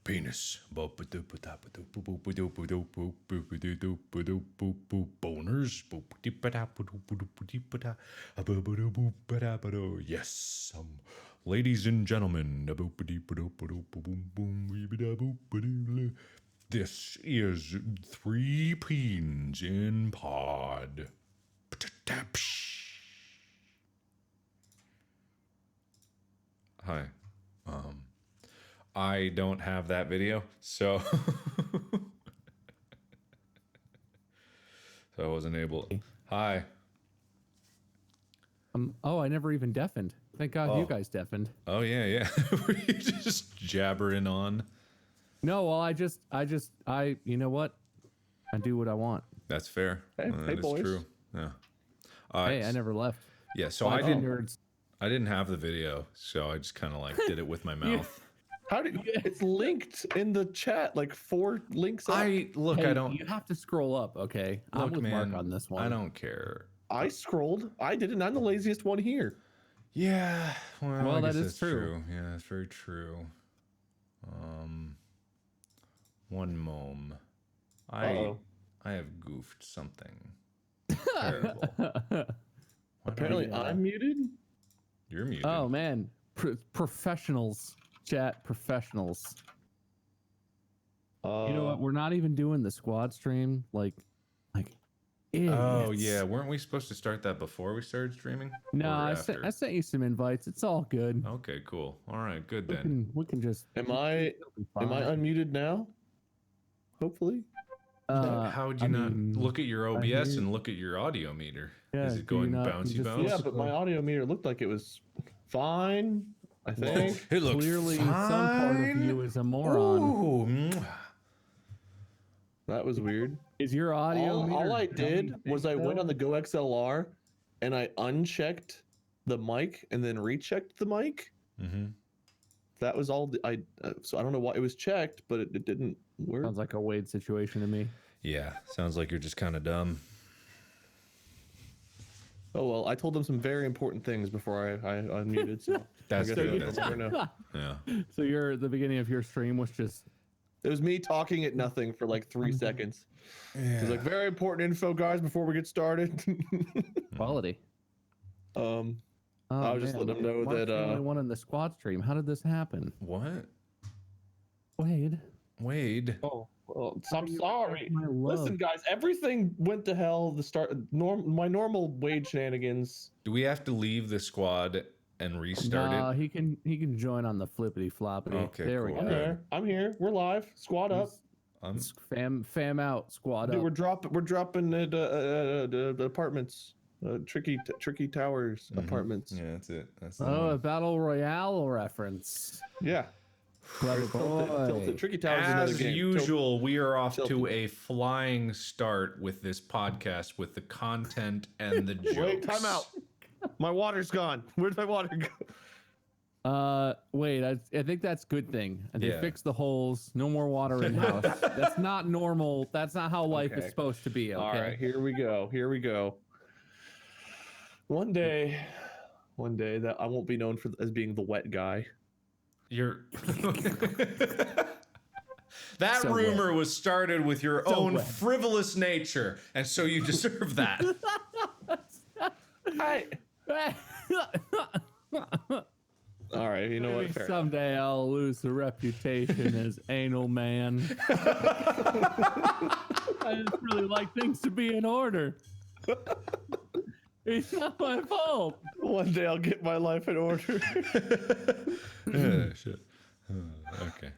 Penis. Boners. Yes. Ladies and gentlemen. This is 3 Peens in Pod. Hi. I don't have that video, so so I wasn't able. Hi. Oh, I never even deafened. Thank God you guys deafened. Oh yeah. Were you just jabbering on? No, well, I you know what? I do what I want. That's fair. Hey, That is boys. true. Yeah. Hey, I never left. Yeah. So I I didn't. didn't have the video, so I just kind of like did it with my mouth. How do you, it's linked in the chat, like 4 links up. Hey, I don't. You have to scroll up, okay? I'm with man, Mark on this one. I don't care. I scrolled. I did it. I'm the laziest one here. Yeah. Well, that is true. Yeah, that's very true. One mom. I have goofed something terrible. Apparently, I'm muted. You're muted. Oh man, professionals, chat professionals. You know what? We're not even doing the squad stream. Like. Idiots. Oh yeah, weren't we supposed to start that before we started streaming? No, I sent you some invites. It's all good. Okay, cool. All right, good then. We can just. Am I unmuted now? Hopefully. How would you not look at your OBS and look at your audio meter? Yeah, is it going bouncy bounce? Yeah, but my audio meter looked like it was fine. I think it looks clearly fine. some part of you is a moron. Ooh. that was weird. Is your audio? All I did was I went on the Go XLR and I unchecked the mic and then rechecked the mic. Mm-hmm. That was all. So I don't know why it was checked, but it didn't work. Sounds like a Wade situation to me. Yeah, sounds like you're just kind of dumb. Oh well, I told them some very important things before I unmuted. So That's I guess good. they That's don't know. Yeah. So the beginning of your stream was just. It was me talking at nothing for like 3 seconds. Yeah. It was like very important info, guys, before we get started. Quality. I was just letting them know Mark's that the only one in the squad stream. How did this happen? What? Wade. Oh, well, I'm sorry. My love. Listen, guys, everything went to hell. My normal Wade shenanigans. Do we have to leave the squad and restart it? He can join on the flippity floppity. Okay, there cool. we go. I'm here. We're live. Squad up. Fam out. Squad Dude, up. we're dropping at the apartments. Tricky Towers apartments. Yeah, that's it. That's the one. A battle royale reference. Yeah. Clever boy. Tilted. Tricky Towers is another As game. usual, we are off Tilted. to a flying start with this podcast, with the content and the jokes. Wait, time out. My water's gone. Where'd my water go? Wait, I think that's a good thing. And Yeah. they fixed the holes. No more water in house. That's not normal. That's not how life is supposed to be. Okay. All right, here we go. One day that I won't be known as being the wet guy. You're that So rumor was started with your own wet. frivolous nature, and so you deserve that. All right, you know what? Fair. Someday I'll lose the reputation as anal man. I just really like things to be in order. It's not my fault. One day I'll get my life in order. Shit. Okay.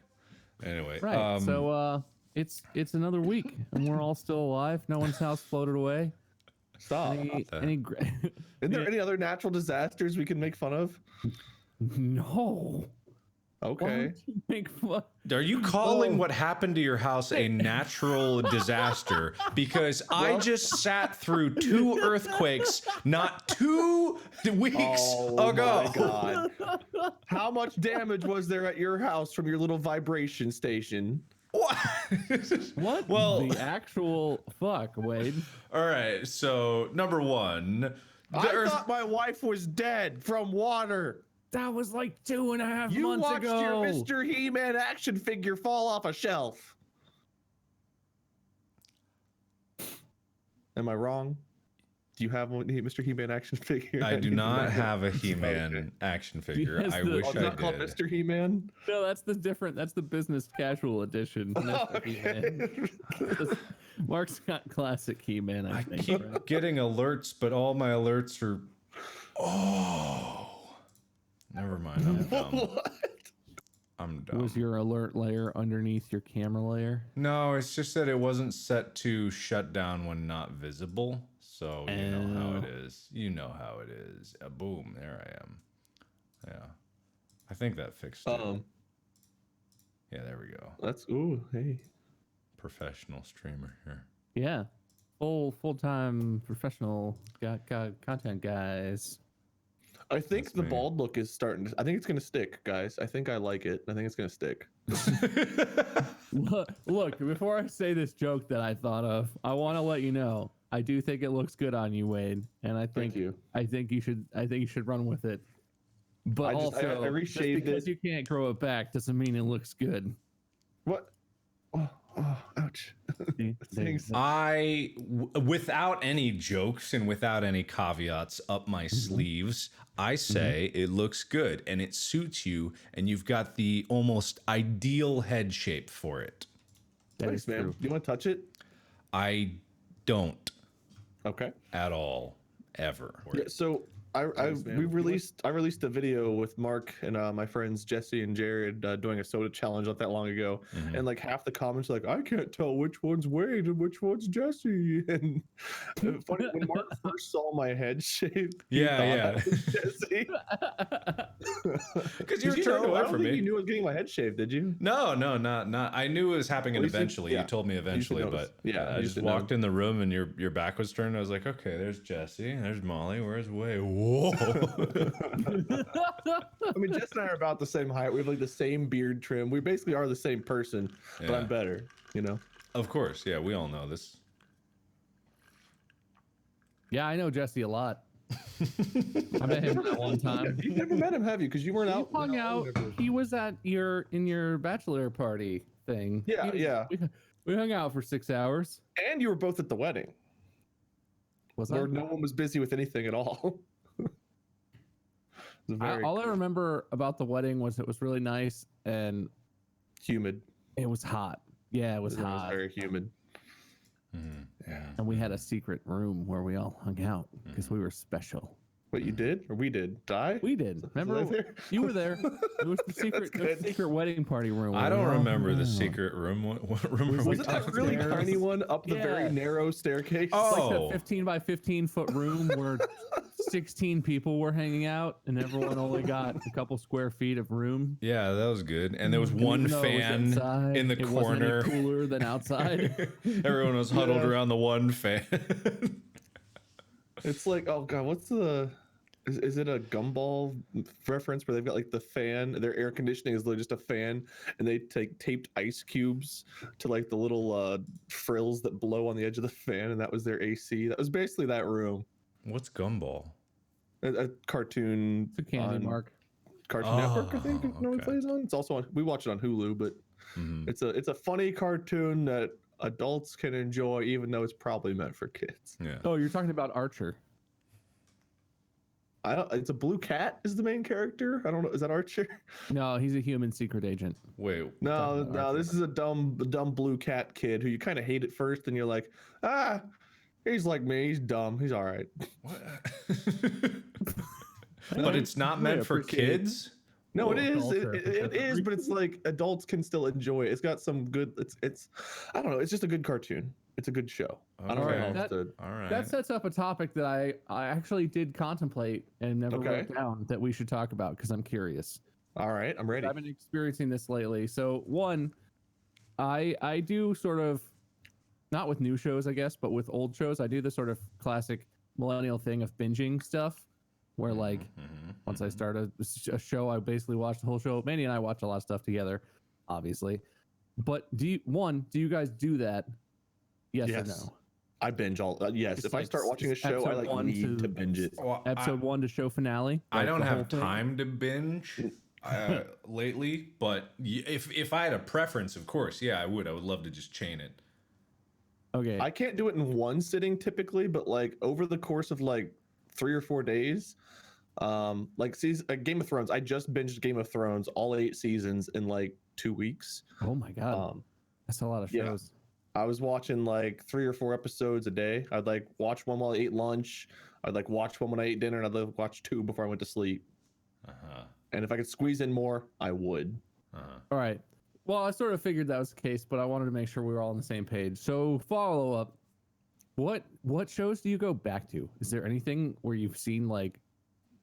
Anyway, Right. So it's another week and we're all still alive. No one's house floated away. Stop. Any Isn't there any other natural disasters we can make fun of? No. Why Okay. would you make fun? are you calling what happened to your house a natural disaster? Because I just sat through 2 earthquakes not 2 weeks Oh ago. my god. How much damage was there at your house from your little vibration station? What? Well- the actual fuck, Wade. All right. So number 1, I thought my wife was dead from water. That was like 2.5 You months watched ago. your Mr. He-Man action figure fall off a shelf. Am I wrong? Do you have one, Mr. He-Man action figure? I do not have a He-Man action figure. Yes, I the- wish Oh, it's I not called did. Mr. He-Man? No, that's the business casual edition. Mr. He-Man. Mark's got classic He-Man, I I think. keep right? getting alerts, but all my alerts are. Oh, never mind. I'm dumb. What? I'm dumb. Was your alert layer underneath your camera layer? No, it's just that it wasn't set to shut down when not visible. So you know how it is. You know how it is. Boom, there I am. Yeah. I think that fixed it. Yeah, there we go. That's ooh, hey. Professional streamer here. Yeah. Full-time professional content guys. I think That's the me. bald look is starting to, I think it's gonna stick, guys. I think I like it. I think it's gonna stick. Look, before I say this joke that I thought of, I want to let you know I do think it looks good on you, Wade, and I think you should run with it. But I also, just reshaved because it. you can't grow it back doesn't mean it looks good. What? Oh, ouch. Thanks. Without any jokes and without any caveats up my sleeves, I say it looks good and it suits you, and you've got the almost ideal head shape for it. That Thanks, is man. true. You want to touch it? I don't Okay. at all, ever. Yeah, so I released a video with Mark and my friends Jesse and Jared doing a soda challenge not that long ago, and like half the comments are like, I can't tell which one's Wade and which one's Jesse. And funny, when Mark first saw my head shape, he thought I was Jesse. Because you were turned away I don't from think me. you knew I was getting my head shaved, did you? No, not. I knew it was happening Well, you should- eventually. yeah. You told me eventually, notice. but Yeah, I you just should walked in the room and your back was turned. I was like, okay, there's Jesse, there's Molly, where's Wade? Whoa. I mean, Jess and I are about the same height. We have like the same beard trim. We basically are the same person, but Yeah. I'm better, you know? Of course, yeah, we all know this. Yeah, I know Jesse a lot. I met him that one time. You've never met him, have you? Because you weren't out. We hung out. He was at in your bachelor party thing. Yeah, yeah. We hung out for 6 hours. And you were both at the wedding. Was Where I? no one was busy with anything at all. All I remember about the wedding was it was really nice and humid. it was hot. Yeah, it was hot. Very humid. Yeah. And we had a secret room where we all hung out because we were special. What you did, or we did? Die? We did. Remember, there? you were there. It was the secret wedding party room. I where don't we all remember hung the out. secret room. What room are we Was it that talking really about? tiny one up the very Yeah. narrow staircase? Oh. Like the 15 by 15 foot room where 16 people were hanging out and everyone only got a couple square feet of room. Yeah, that was good. And there was And one even though it was fan inside, in the it wasn't any corner. cooler than outside. Everyone was huddled Yeah. around the one fan. It's like, oh god, what's the? Is it a Gumball reference where they've got like the fan? Their air conditioning is literally just a fan, and they taped ice cubes to like the little frills that blow on the edge of the fan, and that was their AC. That was basically that room. What's Gumball? A cartoon. It's a candy on mark. Cartoon Network, I think. Oh, It normally okay. plays on. It's also on. We watch it on Hulu, but it's a funny cartoon that adults can enjoy, even though it's probably meant for kids. Yeah. Oh, you're talking about Archer. It's a blue cat is the main character. I don't know. Is that Archer? No, he's a human secret agent. Wait. No, about no. Archer. This is a dumb blue cat kid who you kind of hate at first, and you're like, he's like me. He's dumb. He's all right. What? But it's not meant for kids? No, it Well, is. culture. It is, but it's like adults can still enjoy it. It's got some good. It's. I don't know. It's just a good cartoon. It's a good show. I don't know Okay. how else That- to. All right. That sets up a topic that I actually did contemplate and never Okay. wrote down that we should talk about because I'm curious. All right, I'm ready. I've been experiencing this lately. So one, I do sort of, not with new shows, I guess, but with old shows, I do the sort of classic millennial thing of binging stuff, where like once I start a show, I basically watch the whole show. Mandy and I watch a lot of stuff together, obviously. But do you guys do that? Yes, or no? I binge all. Yes, Just if I like start watching a show, I episode like one need to binge it. Well, Episode 1 to show finale. I like don't the whole have thing? time to binge lately, but if I had a preference, of course, yeah, I would love to just chain it. Okay. I can't do it in one sitting typically, but like over the course of like 3 or 4 days, like Game of Thrones. I just binged Game of Thrones all 8 seasons in like 2 weeks. Oh my god. That's a lot of yeah. shows. I was watching like 3 or 4 episodes a day. I'd like watch one while I ate lunch. I'd like watch one when I ate dinner, and I'd like watch 2 before I went to sleep. And if I could squeeze in more, I would. All right. Well, I sort of figured that was the case, but I wanted to make sure we were all on the same page. So, follow up. What shows do you go back to? Is there anything where you've seen like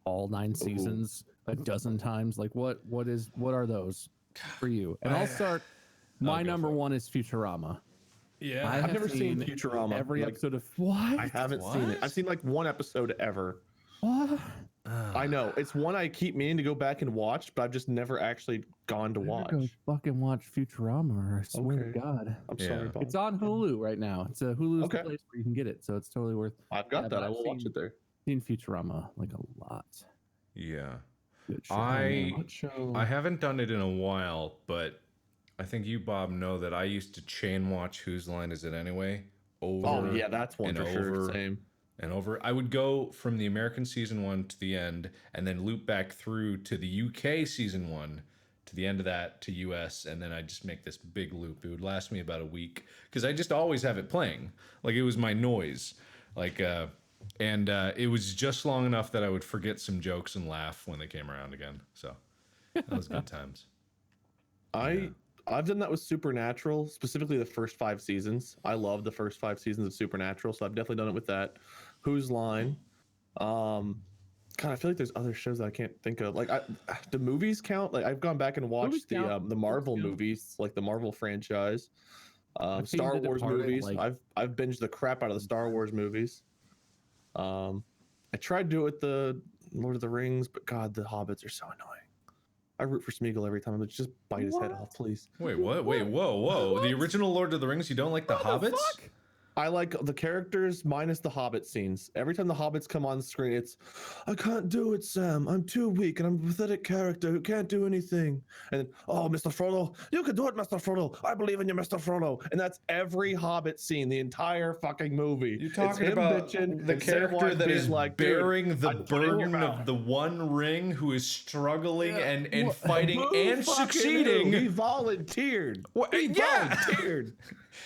all 9 seasons a dozen times? Like what are those for you? And I'll start. My number 1 is Futurama. Yeah, I've never seen Futurama. Every like, episode of what? I haven't seen it. I've seen like 1 episode ever. What? I know it's one I keep meaning to go back and watch, but I've just never actually gone to watch. Go fucking watch Futurama. I swear to God. I'm sorry, Bob. It's on Hulu right now. It's a Hulu's the place where you can get it, so it's totally worth. I've got that. I will watch it there. Seen Futurama like a lot. Yeah. Good show. I haven't done it in a while, but I think you, Bob, know that I used to chain watch Whose Line Is It Anyway? Oh yeah, that's one for sure. Same. And over. I would go from the American season 1 to the end, and then loop back through to the UK season 1, to the end of that, to US, and then I'd just make this big loop. It would last me about a week, because I just always have it playing. Like, it was my noise. Like, and it was just long enough that I would forget some jokes and laugh when they came around again. So, that was good times. I've done that with Supernatural, specifically the first 5 seasons. I love the first 5 seasons of Supernatural, so I've definitely done it with that. Whose Line? God, I feel like there's other shows that I can't think of. Like, the movies count. Like, I've gone back and watched the Marvel movies, like the Marvel franchise, Star Wars movies. I've binged the crap out of the Star Wars movies. I tried to do it with the Lord of the Rings, but God, the Hobbits are so annoying. I root for Smeagol every time. I'm like, just bite his head off, please. Wait, what? Wait, whoa. What? The original Lord of the Rings, you don't like the Hobbits? I like the characters minus the Hobbit scenes. Every time the Hobbits come on screen, it's, I can't do it, Sam. I'm too weak, and I'm a pathetic character who can't do anything. And then, oh, Mr. Frodo, you can do it, Mr. Frodo. I believe in you, Mr. Frodo. And that's every Hobbit scene, the entire fucking movie. You're talking about the character that is like bearing the burden of the One Ring, who is struggling and fighting and succeeding. He volunteered. He volunteered.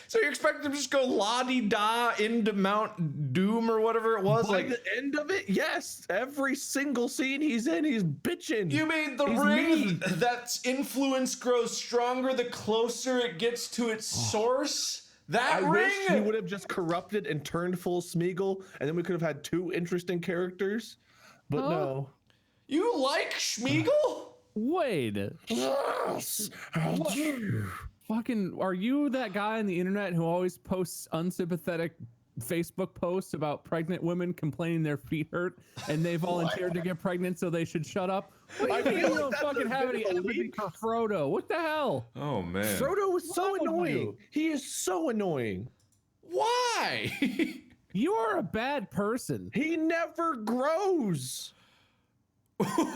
So you expect him to just go la-di-da into Mount Doom or whatever it was? By the end of it, yes. Every single scene he's in, he's bitching. You mean the ring that's influence grows stronger the closer it gets to its source? That ring? Wish he would have just corrupted and turned full Smeagol, and then we could have had 2 interesting characters. But no. You like Smeagol? Wait. Yes. How dare you? Fucking, are you that guy on the internet who always posts unsympathetic Facebook posts about pregnant women complaining their feet hurt and they volunteered to get pregnant so they should shut up? What do you mean you don't fucking have any empathy for Frodo? What the hell? Oh, man. Frodo was so annoying. He is so annoying. Why? You are a bad person. He never grows.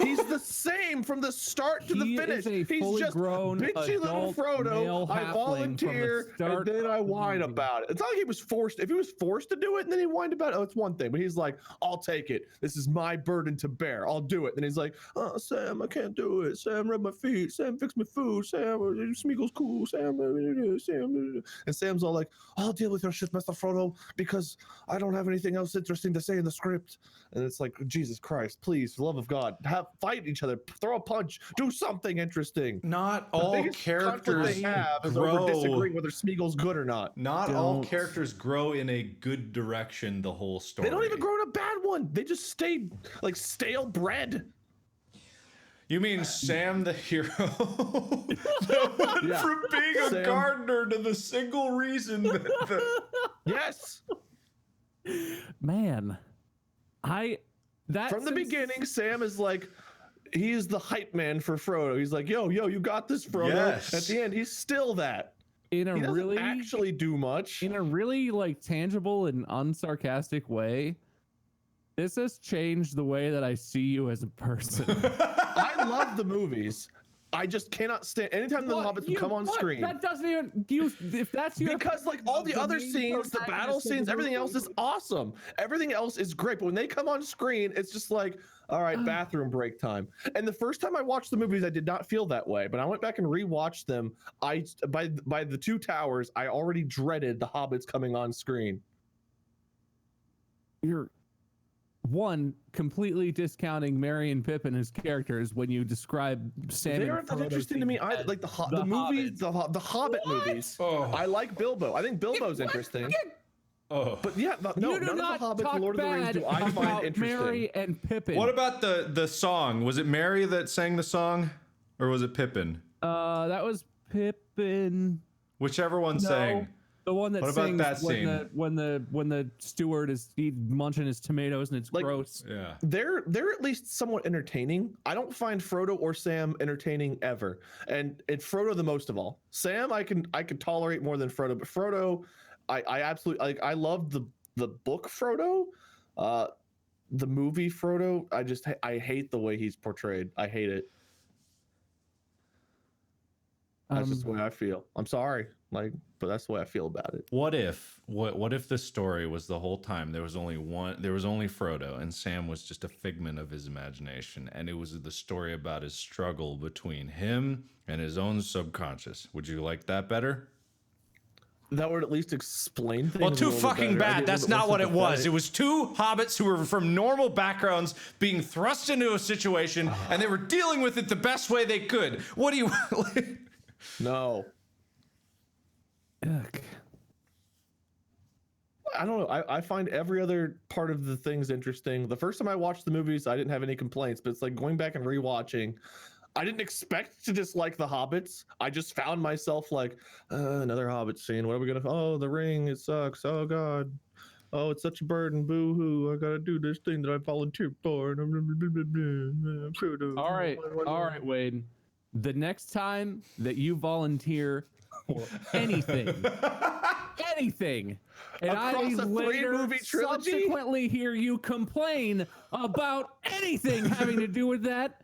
He's the same from the start to the finish. He's just bitchy little Frodo. I volunteer and then I whine about it. It's not like he was forced. If he was forced to do it and then he whined about it, oh, it's one thing. But he's like, I'll take it. This is my burden to bear. I'll do it. And he's like, oh, Sam, I can't do it. Sam, rub my feet. Sam, fix my food. Sam, Smeagol's cool. Sam. And Sam's all like, I'll deal with your shit, Mr. Frodo, because I don't have anything else interesting to say in the script. And it's like, Jesus Christ, please, for the love of God. Fight each other, throw a punch, do something interesting. Not all characters they have is over disagreeing whether Smeagol's good or not. Not all characters grow in a good direction the whole story. They don't even grow in a bad one. They just stay like stale bread. You mean Sam the hero? That went from being a gardener to the single reason that Yes. Man. From the beginning, Sam is like, he's the hype man for Frodo. He's like, yo, you got this, Frodo. Yes. At the end, he's still that. in a He doesn't really actually do much. in a really like tangible and unsarcastic way. This has changed the way that I see you as a person. I love the movies. I just cannot stand anytime the Hobbits would come on screen. That doesn't even if that's your Because like all the other scenes, the battle scenes, everything else is awesome. Everything else is great. But when they come on screen, it's just like, all right, bathroom break time. And the first time I watched the movies, I did not feel that way. But I went back and rewatched them. By the Two Towers, I already dreaded the Hobbits coming on screen. You're one completely discounting Merry and Pippin as characters when you describe Sam. They aren't that interesting to me either. Like the movies, the Hobbit movies. Oh. I like Bilbo. I think Bilbo's interesting. Oh. But yeah, no, none of the Hobbits, Lord of the Rings do I find interesting. Merry and Pippin. What about the song? Was it Mary that sang the song, or was it Pippin? That was Pippin. Whichever one sang. The one that What about sings that scene? when the steward is munching his tomatoes and it's Like, gross. Yeah. They're at least somewhat entertaining. I don't find Frodo or Sam entertaining ever, and it's Frodo the most of all. Sam I can tolerate more than Frodo, but Frodo, I absolutely like. I love the book Frodo, the movie Frodo. I hate the way he's portrayed. I hate it. That's just the way I feel. I'm sorry, but that's the way I feel about it. What if the story was the whole time there was only Frodo and Sam was just a figment of his imagination, and it was the story about his struggle between him and his own subconscious? Would you like that better? That would at least explain things. Well, a too little bit fucking better. bad. That's not what it was. It was two hobbits who were from normal backgrounds being thrust into a situation, and they were dealing with it the best way they could. What do you? No. Ugh. I don't know. I find every other part of the things interesting. The first time I watched the movies, I didn't have any complaints, but it's like going back and rewatching. I didn't expect to dislike the Hobbits. I just found myself like, another Hobbit scene. What are we gonna? Oh, the ring. It sucks. Oh God. Oh, it's such a burden. Boo hoo. I gotta do this thing that I volunteered for. All right, Wade. The next time that you volunteer for anything, and Across I a later three-movie trilogy? subsequently hear you complain about anything having to do with that,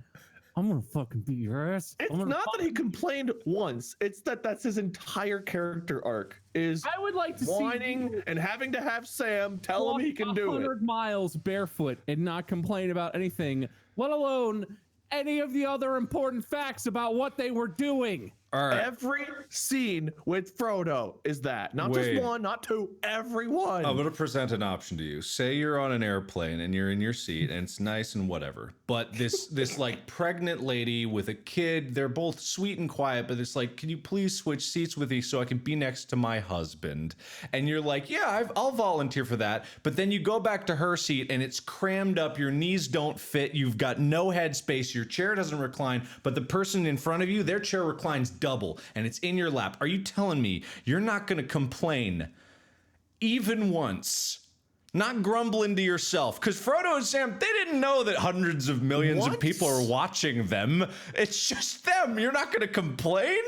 I'm gonna fucking beat your ass. It's not that he complained once. It's that's his entire character arc is I would like to whining see and having to have Sam tell him he can do it. 100 miles barefoot and not complain about anything, let alone any of the other important facts about what they were doing. All right. Every scene with Frodo is that. Not Wait. just one, not two, every one. I'm gonna present an option to you. Say you're on an airplane and you're in your seat and it's nice and whatever, but this like pregnant lady with a kid, they're both sweet and quiet, but it's like, can you please switch seats with me so I can be next to my husband? And you're like, yeah, I'll volunteer for that. But then you go back to her seat and it's crammed up, your knees don't fit, you've got no head space, your chair doesn't recline, but the person in front of you, their chair reclines double and it's in your lap. Are you telling me you're not going to complain even once? Not grumbling to yourself, because Frodo and Sam, they didn't know that hundreds of millions of people are watching them. It's just them. You're not going to complain?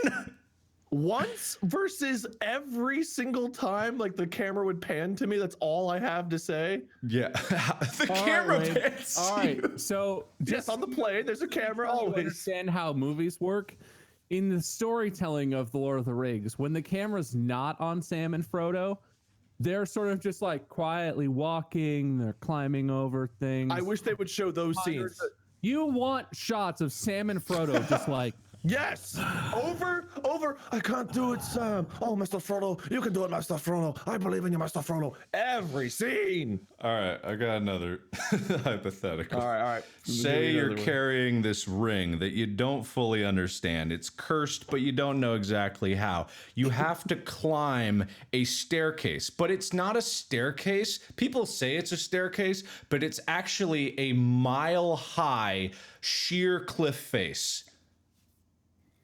Once versus every single time, like the camera would pan to me. That's all I have to say. Yeah. The All camera right, Wade. pans. All right, so Yes, on the plane, there's a camera to always. understand how movies work. In the storytelling of The Lord of the Rings, when the camera's not on Sam and Frodo, they're sort of just like quietly walking, they're climbing over things. I wish they would show those scenes. You want shots of Sam and Frodo just like, Yes, over. I can't do it, Sam. Oh, Mr. Frodo, you can do it, Mr. Frodo. I believe in you, Mr. Frodo. Every scene. All right, I got another hypothetical. All right. Say you're carrying this ring that you don't fully understand. It's cursed, but you don't know exactly how. You have to climb a staircase, but it's not a staircase. People say it's a staircase, but it's actually a mile-high sheer cliff face.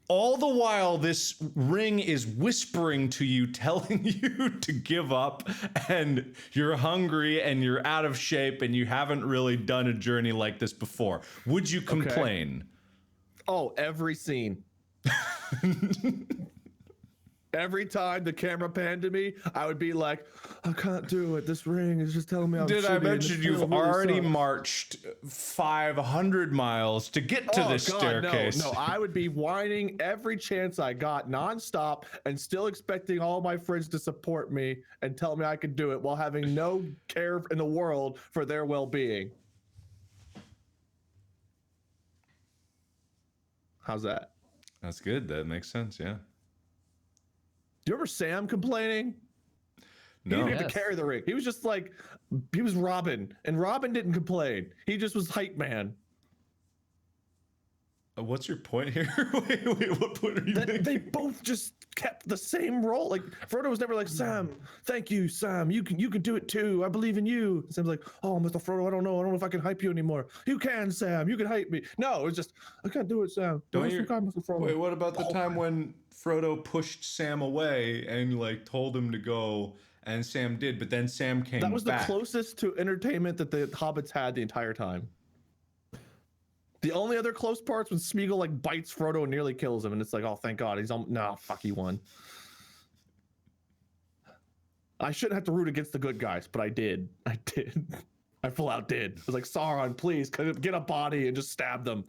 All the while, this ring is whispering to you, telling you to give up, and you're hungry and you're out of shape and you haven't really done a journey like this before. Would you complain? Oh, every scene. Every time the camera panned to me, I would be like, I can't do it. This ring is just telling me I'm Did I shitty, and mention this you've film really already sucks." marched 500 miles to get to this staircase? No, I would be whining every chance I got nonstop and still expecting all my friends to support me and tell me I could do it while having no care in the world for their well-being. How's that? That's good. That makes sense. Yeah. Do you remember Sam complaining? He No. didn't have to carry the ring. He was just like, he was Robin, and Robin didn't complain. He just was hype man. What's your point here? wait, what point are you making? They both just kept the same role. Like Frodo was never like, Sam, thank you, Sam. You can do it too. I believe in you. Sam's like, oh, Mr. Frodo, I don't know if I can hype you anymore. You can, Sam. You can hype me. No, it's just, I can't do it, Sam. Mr. Frodo. Wait, what about the time when Frodo pushed Sam away and like told him to go, and Sam did, but then Sam came back? That was the closest to entertainment that the hobbits had the entire time. The only other close parts when Smeagol like bites Frodo and nearly kills him, and it's like, oh, thank God, he's no, fuck, he won. I shouldn't have to root against the good guys, but I did. I full out did. I was like, Sauron, please get a body and just stab them.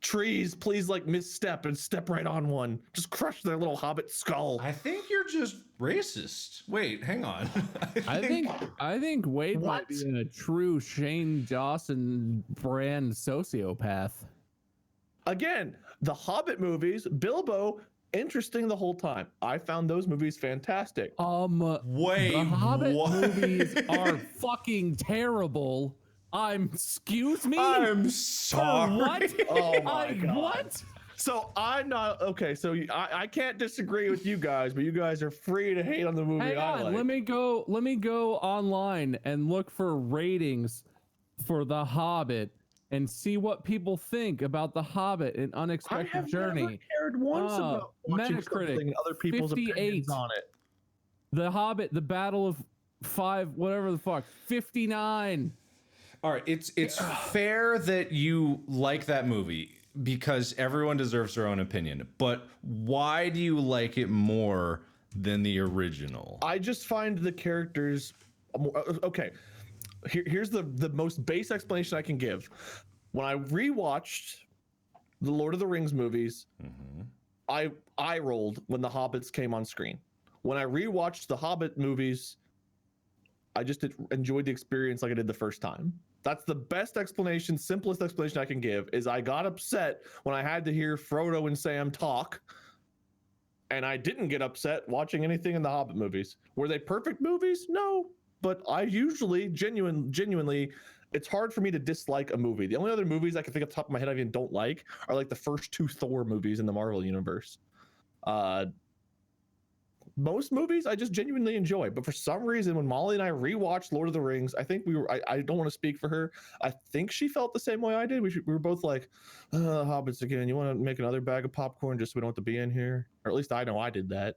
Trees, please, like misstep and step right on one. Just crush their little hobbit skull. I think you're just racist. Wait, hang on. I think Wade might be a true Shane Dawson brand sociopath. Again, the Hobbit movies, Bilbo, interesting the whole time. I found those movies fantastic. Wait, the Hobbit movies are fucking terrible. Excuse me? I'm sorry. What? Oh my God. What? So I'm not okay. So I can't disagree with you guys, but you guys are free to hate on the movie. Hang on, like. let me go online and look for ratings for The Hobbit and see what people think about The Hobbit: An Unexpected Journey. I have never cared once about watching Metacritic, something and other people's 58. opinions on it. The Hobbit: The Battle of Five, whatever the fuck, 59. All right, it's fair that you like that movie because everyone deserves their own opinion. But why do you like it more than the original? I just find the characters okay. Here's the most base explanation I can give. When I rewatched the Lord of the Rings movies, I rolled when the Hobbits came on screen. When I rewatched the Hobbit movies, I just enjoyed the experience like I did the first time. That's the best explanation, simplest explanation I can give, is I got upset when I had to hear Frodo and Sam talk, and I didn't get upset watching anything in the Hobbit movies. Were they perfect movies? No, but I usually, genuinely, it's hard for me to dislike a movie. The only other movies I can think off the top of my head I even don't like are like the first two Thor movies in the Marvel universe. Most movies I just genuinely enjoy, but for some reason when Molly and I rewatched Lord of the Rings, I think I don't want to speak for her, I think she felt the same way I did. We were both like, Hobbits again, you want to make another bag of popcorn just so we don't have to be in here? Or at least I know I did that.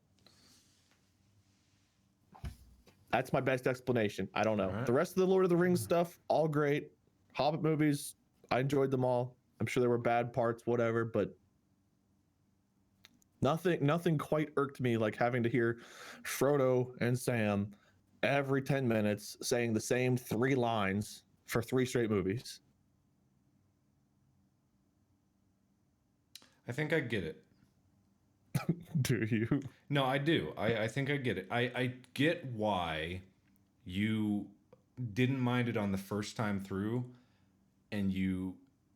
That's my best explanation. I don't know. The rest of the Lord of the Rings stuff, all great. Hobbit movies, I enjoyed them all. I'm sure there were bad parts, whatever, but nothing quite irked me like having to hear Frodo and Sam every 10 minutes saying the same 3 lines for 3 straight movies. I think I get it. Do you? No, I do. I think I get it. I get why you didn't mind it on the first time through, and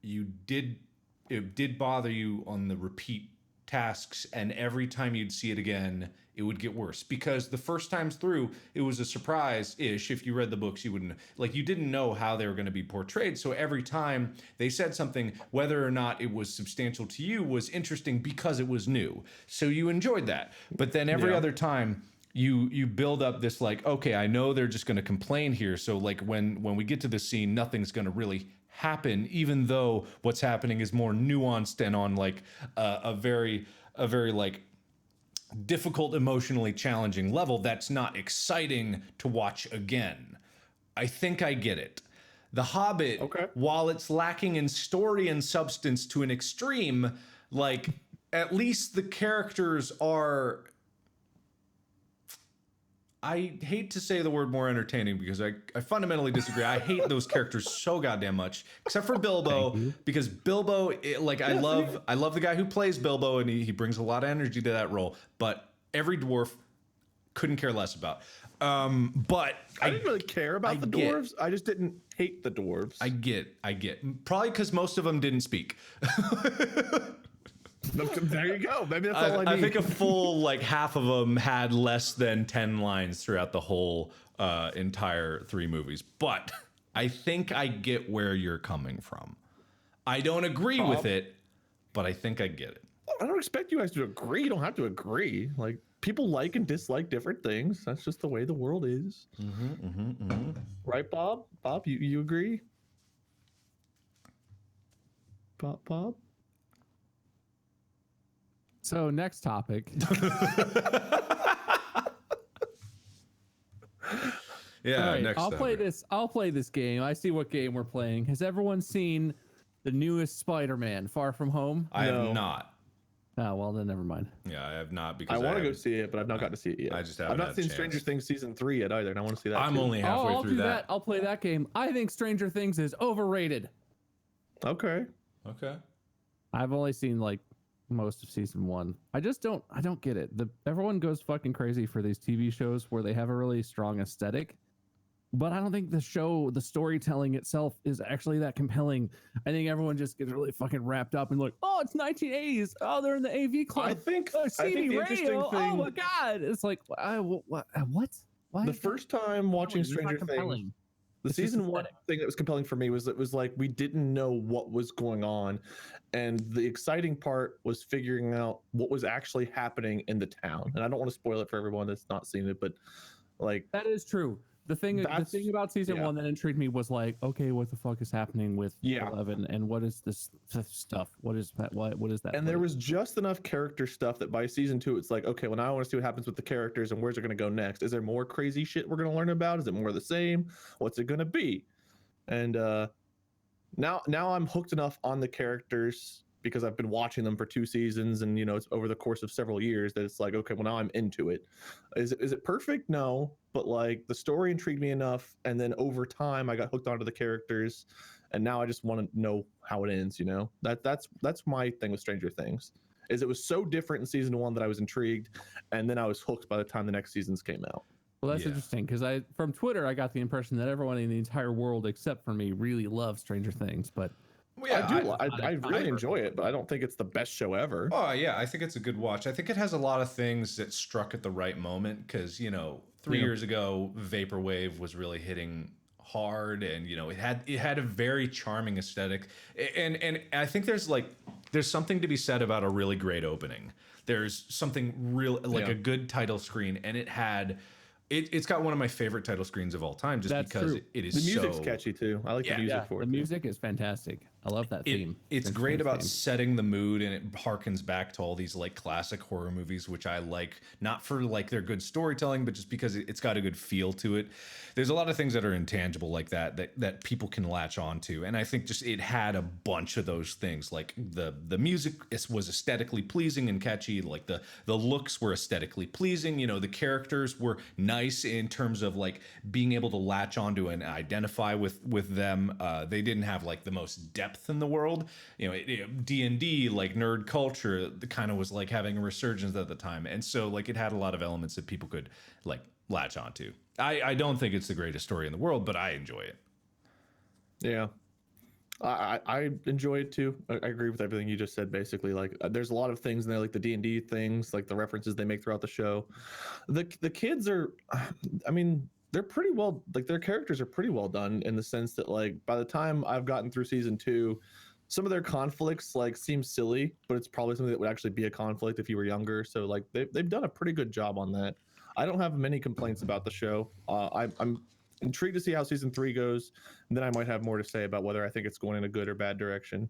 it did bother you on the repeat tasks, and every time you'd see it again it would get worse because the first times through it was a surprise-ish. If you read the books, you wouldn't, like, you didn't know how they were going to be portrayed, so every time they said something, whether or not it was substantial to you, was interesting because it was new, so you enjoyed that. But then every other time you build up this, like, okay, I know they're just going to complain here, so like when we get to this scene, nothing's going to really happen, even though what's happening is more nuanced and on like a very like difficult, emotionally challenging level that's not exciting to watch again. I think I get it. The Hobbit, while it's lacking in story and substance to an extreme, like at least the characters are, I hate to say the word more entertaining because I fundamentally disagree. I hate those characters so goddamn much, except for Bilbo, because Bilbo, I love the guy who plays Bilbo, and he brings a lot of energy to that role. But every dwarf couldn't care less about. But I didn't really care about the dwarves. I just didn't hate the dwarves. I get. Probably because most of them didn't speak. There you go. Maybe that's all I need. I think a full half of them had less than 10 lines throughout the whole entire 3 movies. But I think I get where you're coming from. I don't agree with it, but I think I get it. I don't expect you guys to agree. You don't have to agree. People like and dislike different things. That's just the way the world is. Right, Bob? Bob, you agree? Bob? So next topic. Yeah, right, next I'll play this game. I see what game we're playing. Has everyone seen the newest Spider-Man, Far From Home? I have not. Oh, well then never mind. Yeah, I have not because I want to go see it, but I've not got to see it yet. I just haven't. I've not seen Stranger Things season 3 yet either, and I want to see that. I'm only halfway through that. I'll play that game. I think Stranger Things is overrated. Okay. I've only seen most of season 1. I don't get it. Everyone goes fucking crazy for these TV shows where they have a really strong aesthetic, but I don't think the storytelling itself is actually that compelling. I think everyone just gets really fucking wrapped up and oh, it's 1980s. Oh, they're in the AV club. I think the radio. interesting thing. Oh my god, it's what? Why? The first time watching Stranger Things, the season 1 thing that was compelling for me was it was we didn't know what was going on, and the exciting part was figuring out what was actually happening in the town. And I don't want to spoil it for everyone that's not seen it, but that is true. The thing about season 1 that intrigued me was okay, what the fuck is happening with 11, and what is this stuff? What is that? What is that? And there was just enough character stuff that by season 2, it's okay, well, now I want to see what happens with the characters and where's it going to go next. Is there more crazy shit we're going to learn about? Is it more of the same? What's it going to be? And now I'm hooked enough on the characters because I've been watching them for 2 seasons, and it's over the course of several years that it's okay, well, now I'm into it. Is it perfect? No, but the story intrigued me enough, and then over time I got hooked onto the characters, and now I just want to know how it ends. That's my thing with Stranger Things, is it was so different in season 1 that I was intrigued, and then I was hooked by the time the next seasons came out. Well, that's interesting, because from Twitter I got the impression that everyone in the entire world except for me really loves Stranger Things, but yeah, I really enjoy it, but I don't think it's the best show ever. Oh yeah, I think it's a good watch. I think it has a lot of things that struck at the right moment, because 3 years ago Vaporwave was really hitting hard, and it had a very charming aesthetic, and I think there's something to be said about a really great opening. There's something real a good title screen, and it's got one of my favorite title screens of all time, just because it is the music's catchy too. I like the music for it. The music is fantastic. I love that theme. It's great about setting the mood, and it harkens back to all these classic horror movies, which I like, not for their good storytelling, but just because it's got a good feel to it. There's a lot of things that are intangible like that people can latch on to, and I think just it had a bunch of those things. The music was aesthetically pleasing and catchy. The looks were aesthetically pleasing. The characters were nice in terms of being able to latch onto and identify with them. They didn't have the most depth in the world. D&D, nerd culture, kind of was having a resurgence at the time, and so it had a lot of elements that people could latch onto. I don't think it's the greatest story in the world, but I enjoy it. Yeah, I enjoy it too. I agree with everything you just said. Basically, there's a lot of things in there, the D&D things, the references they make throughout the show. The kids are, I mean, they're pretty well, their characters are pretty well done, in the sense that by the time I've gotten through season 2, some of their conflicts seem silly, but it's probably something that would actually be a conflict if you were younger. So they've done a pretty good job on that. I don't have many complaints about the show. I'm intrigued to see how season 3 goes, and then I might have more to say about whether I think it's going in a good or bad direction.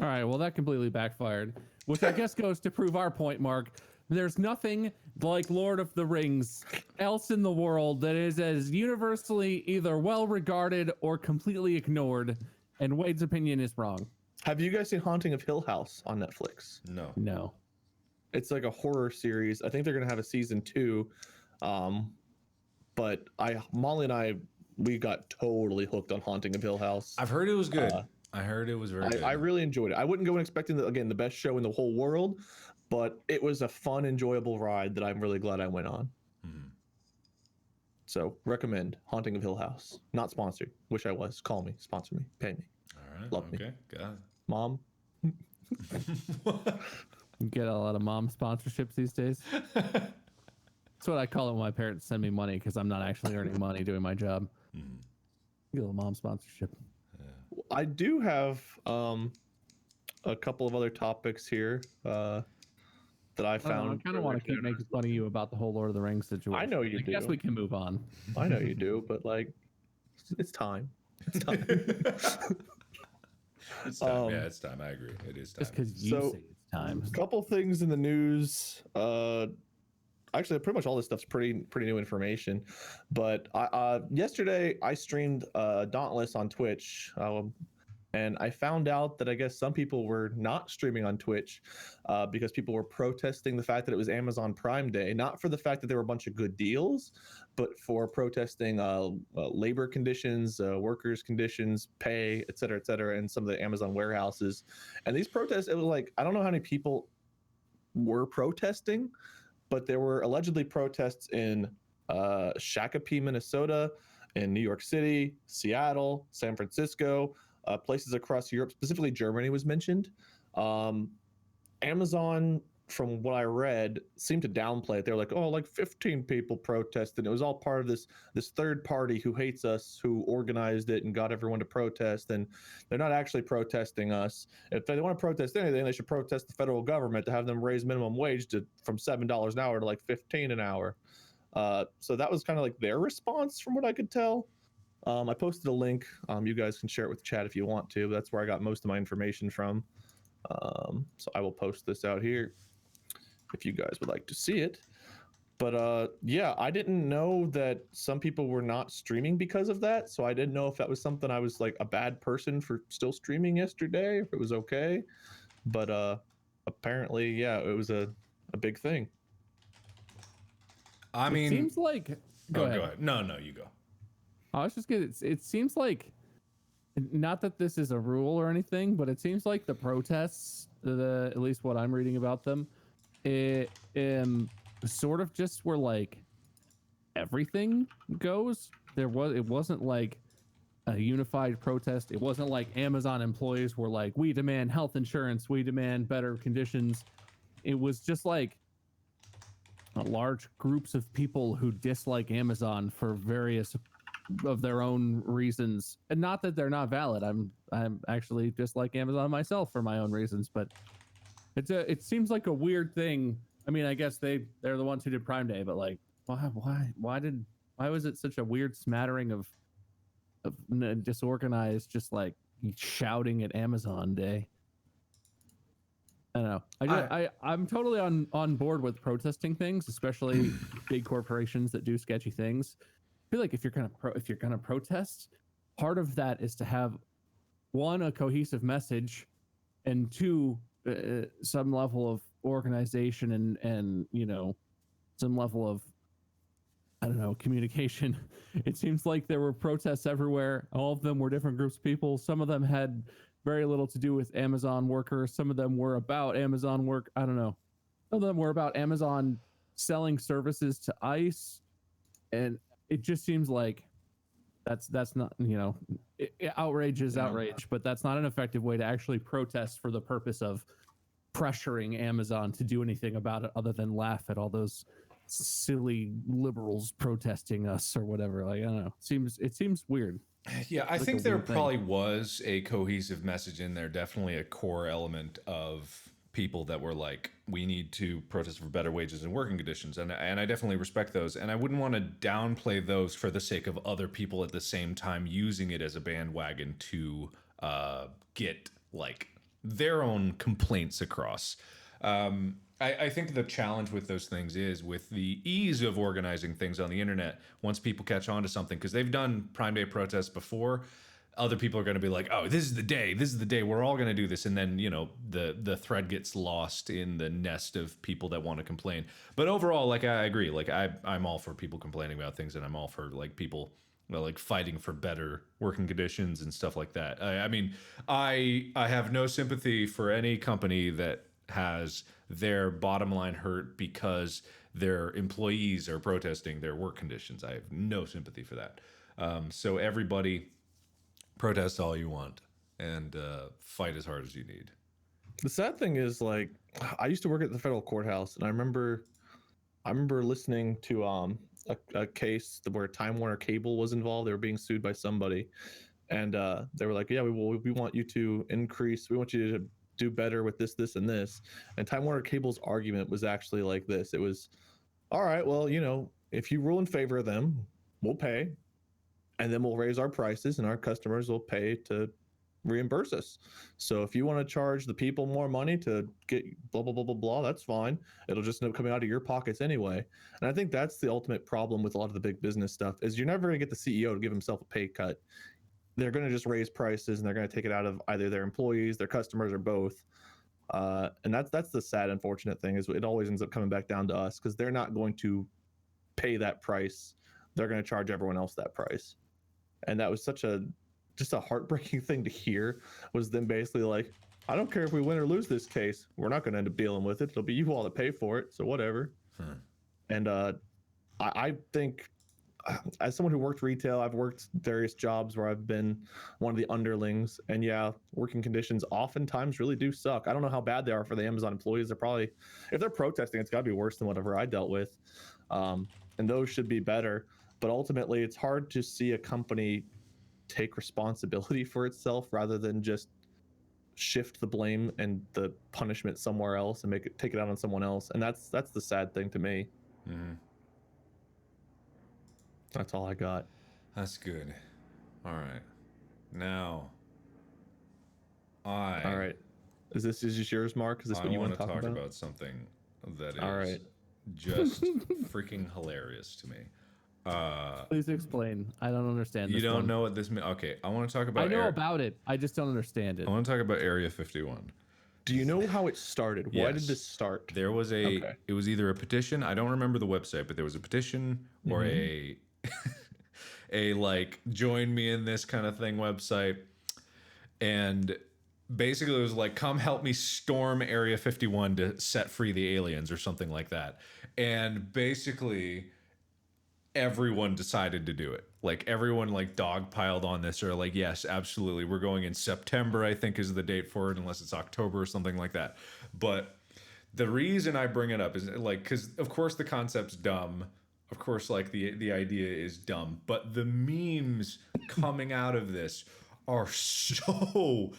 All right, well, that completely backfired, which I guess goes to prove our point, Mark. There's nothing like Lord of the Rings else in the world that is as universally either well regarded or completely ignored, and Wade's opinion is wrong. Have you guys seen Haunting of Hill House on Netflix? No. No. It's like a horror series. I think they're gonna have a season 2. But Molly and I, we got totally hooked on Haunting of Hill House. I've heard it was good. I heard it was very good. I really enjoyed it. I wouldn't go in expecting the best show in the whole world, but it was a fun, enjoyable ride that I'm really glad I went on. So recommend Haunting of Hill House. Not sponsored. Wish I was. Call me. Sponsor me. Pay me. All right. Love me. Okay. Got it. Mom. You get a lot of mom sponsorships these days. That's what I call it when my parents send me money because I'm not actually earning money doing my job. Get a little mom sponsorship. I do have a couple of other topics here that I found. I kind of want to keep making fun of you about the whole Lord of the Rings situation. I know you do. I guess we can move on. I know you do, but like, it's time. It's time. It's time. Yeah, it's time. I agree. It is time. Just because you say it's time. A couple things in the news. Actually, pretty much all this stuff's pretty new information. But yesterday I streamed Dauntless on Twitch, and I found out that I guess some people were not streaming on Twitch because people were protesting the fact that it was Amazon Prime Day, not for the fact that there were a bunch of good deals, but for protesting labor conditions, workers' conditions, pay, et cetera, in some of the Amazon warehouses. And these protests, it was like, I don't know how many people were protesting, but there were allegedly protests in Shakopee, Minnesota, in New York City, Seattle, San Francisco, places across Europe, specifically Germany was mentioned. Amazon, from what I read, seemed to downplay it. They were like, oh, like 15 people protested. It was all part of this third party who hates us, who organized it and got everyone to protest. And they're not actually protesting us. If they want to protest anything, they should protest the federal government to have them raise minimum wage from $7 an hour to like $15 an hour. So that was kind of like their response from what I could tell. I posted a link. You guys can share it with the chat if you want to, but that's where I got most of my information from. So I will post this out here if you guys would like to see it. But yeah, I didn't know that some people were not streaming because of that. So I didn't know if that was something I was like a bad person for still streaming yesterday, if it was okay. But apparently, yeah, it was a big thing. I mean, it seems like. Go ahead. No, you go. I was just gonna. It seems like, not that this is a rule or anything, but it seems like the protests, at least what I'm reading about them, it sort of just were like everything goes. It wasn't like a unified protest. It wasn't like Amazon employees were like, we demand health insurance, we demand better conditions. It was just like large groups of people who dislike Amazon for various of their own reasons, and not that they're not valid. I'm actually dislike Amazon myself for my own reasons, but it seems like a weird thing. I mean, I guess they're the ones who did Prime Day, but like, why was it such a weird smattering of disorganized, just like shouting at Amazon Day? I don't know. I'm totally on board with protesting things, especially big corporations that do sketchy things. I feel like if you're gonna protest, part of that is to have, one, a cohesive message, and two, some level of organization and some level of, I don't know, communication. It seems like there were protests everywhere. All of them were different groups of people. Some of them had very little to do with Amazon workers. Some of them were about Amazon work. I don't know. Some of them were about Amazon selling services to ICE, and it just seems like that's not, outrage is outrage, but that's not an effective way to actually protest for the purpose of pressuring Amazon to do anything about it other than laugh at all those silly liberals protesting us or whatever. Like, I don't know. It seems weird. Yeah, I think there probably was a cohesive message in there, definitely a core element of people that were like, we need to protest for better wages and working conditions, and I definitely respect those, and I wouldn't want to downplay those for the sake of other people at the same time using it as a bandwagon to get like their own complaints across. I think the challenge with those things is with the ease of organizing things on the internet. Once people catch on to something, because they've done Prime Day protests before, other people are going to be like, oh, this is the day we're all going to do this. And then, you know, the thread gets lost in the nest of people that want to complain. But overall, like, I agree. Like, I'm all for people complaining about things, and I'm all for like people, you know, like fighting for better working conditions and stuff like that. I mean, I have no sympathy for any company that has their bottom line hurt because their employees are protesting their work conditions. I have no sympathy for that. So everybody, protest all you want, and fight as hard as you need. The sad thing is, like, I used to work at the federal courthouse, and I remember listening to a case where Time Warner Cable was involved. They were being sued by somebody, and they were like, "Yeah, we want you to increase. We want you to do better with this, this, and this." And Time Warner Cable's argument was actually like this: it was, "All right, well, you know, if you rule in favor of them, we'll pay. And then we'll raise our prices, and our customers will pay to reimburse us. So if you want to charge the people more money to get blah, blah, blah, blah, blah, that's fine. It'll just end up coming out of your pockets anyway." And I think that's the ultimate problem with a lot of the big business stuff is you're never going to get the CEO to give himself a pay cut. They're going to just raise prices, and they're going to take it out of either their employees, their customers, or both. And that's the sad, unfortunate thing is it always ends up coming back down to us because they're not going to pay that price. They're going to charge everyone else that price. And that was just a heartbreaking thing to hear, was them basically like, I don't care if we win or lose this case, we're not going to end up dealing with it. It'll be you all that pay for it, so whatever. And I think, as someone who worked retail, I've worked various jobs where I've been one of the underlings, and yeah, working conditions oftentimes really do suck. I don't know how bad they are for the Amazon employees. They're probably, if they're protesting, it's got to be worse than whatever I dealt with, and those should be better. But ultimately, it's hard to see a company take responsibility for itself rather than just shift the blame and the punishment somewhere else and take it out on someone else. And that's the sad thing to me. Mm-hmm. That's all I got. That's good. All right. Now, all right. Is this yours, Mark? Is this what you want to talk about? Something that is all right. Just freaking hilarious to me. Please explain. I don't understand. You don't know what this means? Okay, I want to talk about. I know about it. I just don't understand it. I want to talk about Area 51. Do you know how it started? Yes. Why did this start? There was It was either a petition. I don't remember the website, but there was a petition or a like join me in this kind of thing website, and basically it was like, come help me storm Area 51 to set free the aliens or something like that. And basically everyone decided to do it. Like everyone like dogpiled on this, or like, yes, absolutely, we're going in September, I think is the date for it, unless it's October or something like that. But the reason I bring it up is like, because of course the concept's dumb, of course like the idea is dumb, but the memes coming out of this are so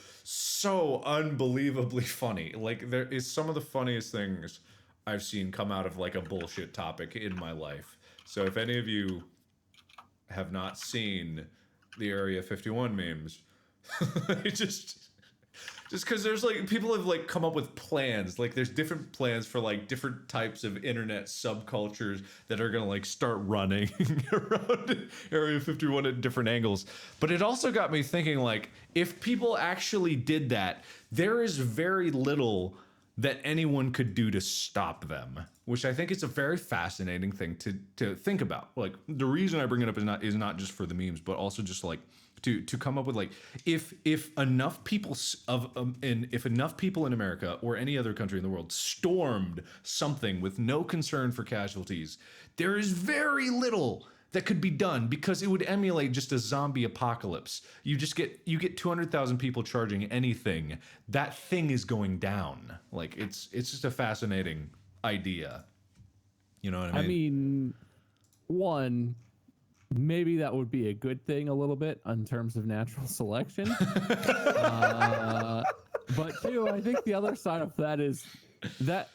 unbelievably funny. Like there is some of the funniest things I've seen come out of like a bullshit topic in my life. So if any of you have not seen the Area 51 memes, just because there's like people have like come up with plans, like there's different plans for like different types of internet subcultures that are gonna like start running around Area 51 at different angles. But it also got me thinking, like, if people actually did that, there is very little that anyone could do to stop them, which I think is a very fascinating thing to think about. Like the reason I bring it up is not just for the memes, but also just like to come up with like, if enough people if enough people in America or any other country in the world stormed something with no concern for casualties, there is very little that could be done, because it would emulate just a zombie apocalypse. You get 200,000 people charging anything, that thing is going down. Like it's just a fascinating idea. You know what I mean? I mean, one, maybe that would be a good thing a little bit in terms of natural selection. But two, I think the other side of that is that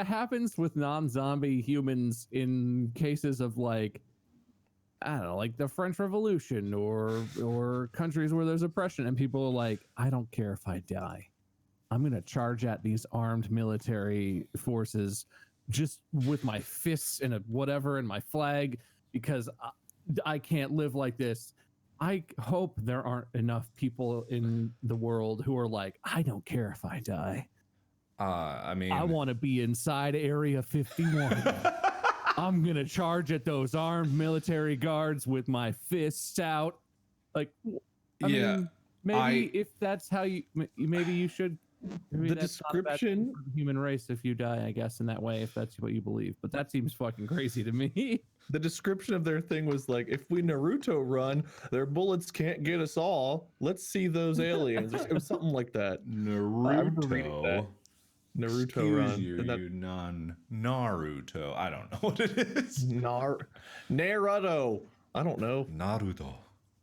happens with non-zombie humans in cases of like, I don't know, like the French Revolution or countries where there's oppression, and people are like, I don't care if I die. I'm going to charge at these armed military forces just with my fists and a whatever and my flag, because I can't live like this. I hope there aren't enough people in the world who are like, I don't care if I die. I mean, I want to be inside Area 51. I'm gonna charge at those armed military guards with my fists out. Like, I mean, maybe if that's how maybe you should. Maybe The that's not a bad thing description for the human race if you die, I guess, in that way, if that's what you believe. But that seems fucking crazy to me. the description of their thing was like, if we Naruto run, their bullets can't get us all. Let's see those aliens. It was something like that. I remember reading that. Naruto Excuse run. you, And that, you non-Naruto. I don't know what it is. Naruto. I don't know. Naruto.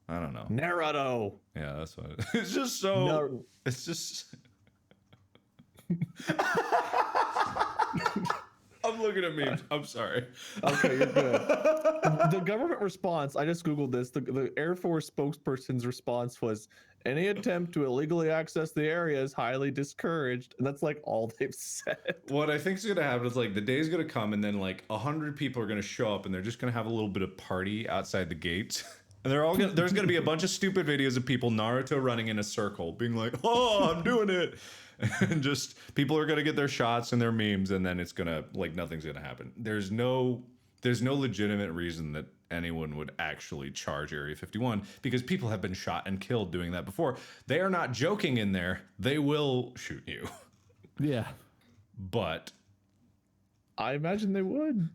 I don't know. Naruto. Yeah, that's what it is. It's just so. It's just. I'm looking at memes. I'm sorry. Okay, you're good. The government response, I just Googled this. The Air Force spokesperson's response was, any attempt to illegally access the area is highly discouraged. And that's like all they've said. What I think is going to happen is like the day's going to come and then like 100 people are going to show up and they're just going to have a little bit of party outside the gates. And they're all gonna, there's going to be a bunch of stupid videos of people Naruto running in a circle being like, oh, I'm doing it. And just people are going to get their shots and their memes and then it's going to like nothing's going to happen. There's no legitimate reason that anyone would actually charge Area 51 because people have been shot and killed doing that before. They are not joking in there. They will shoot you. Yeah. But I imagine they would.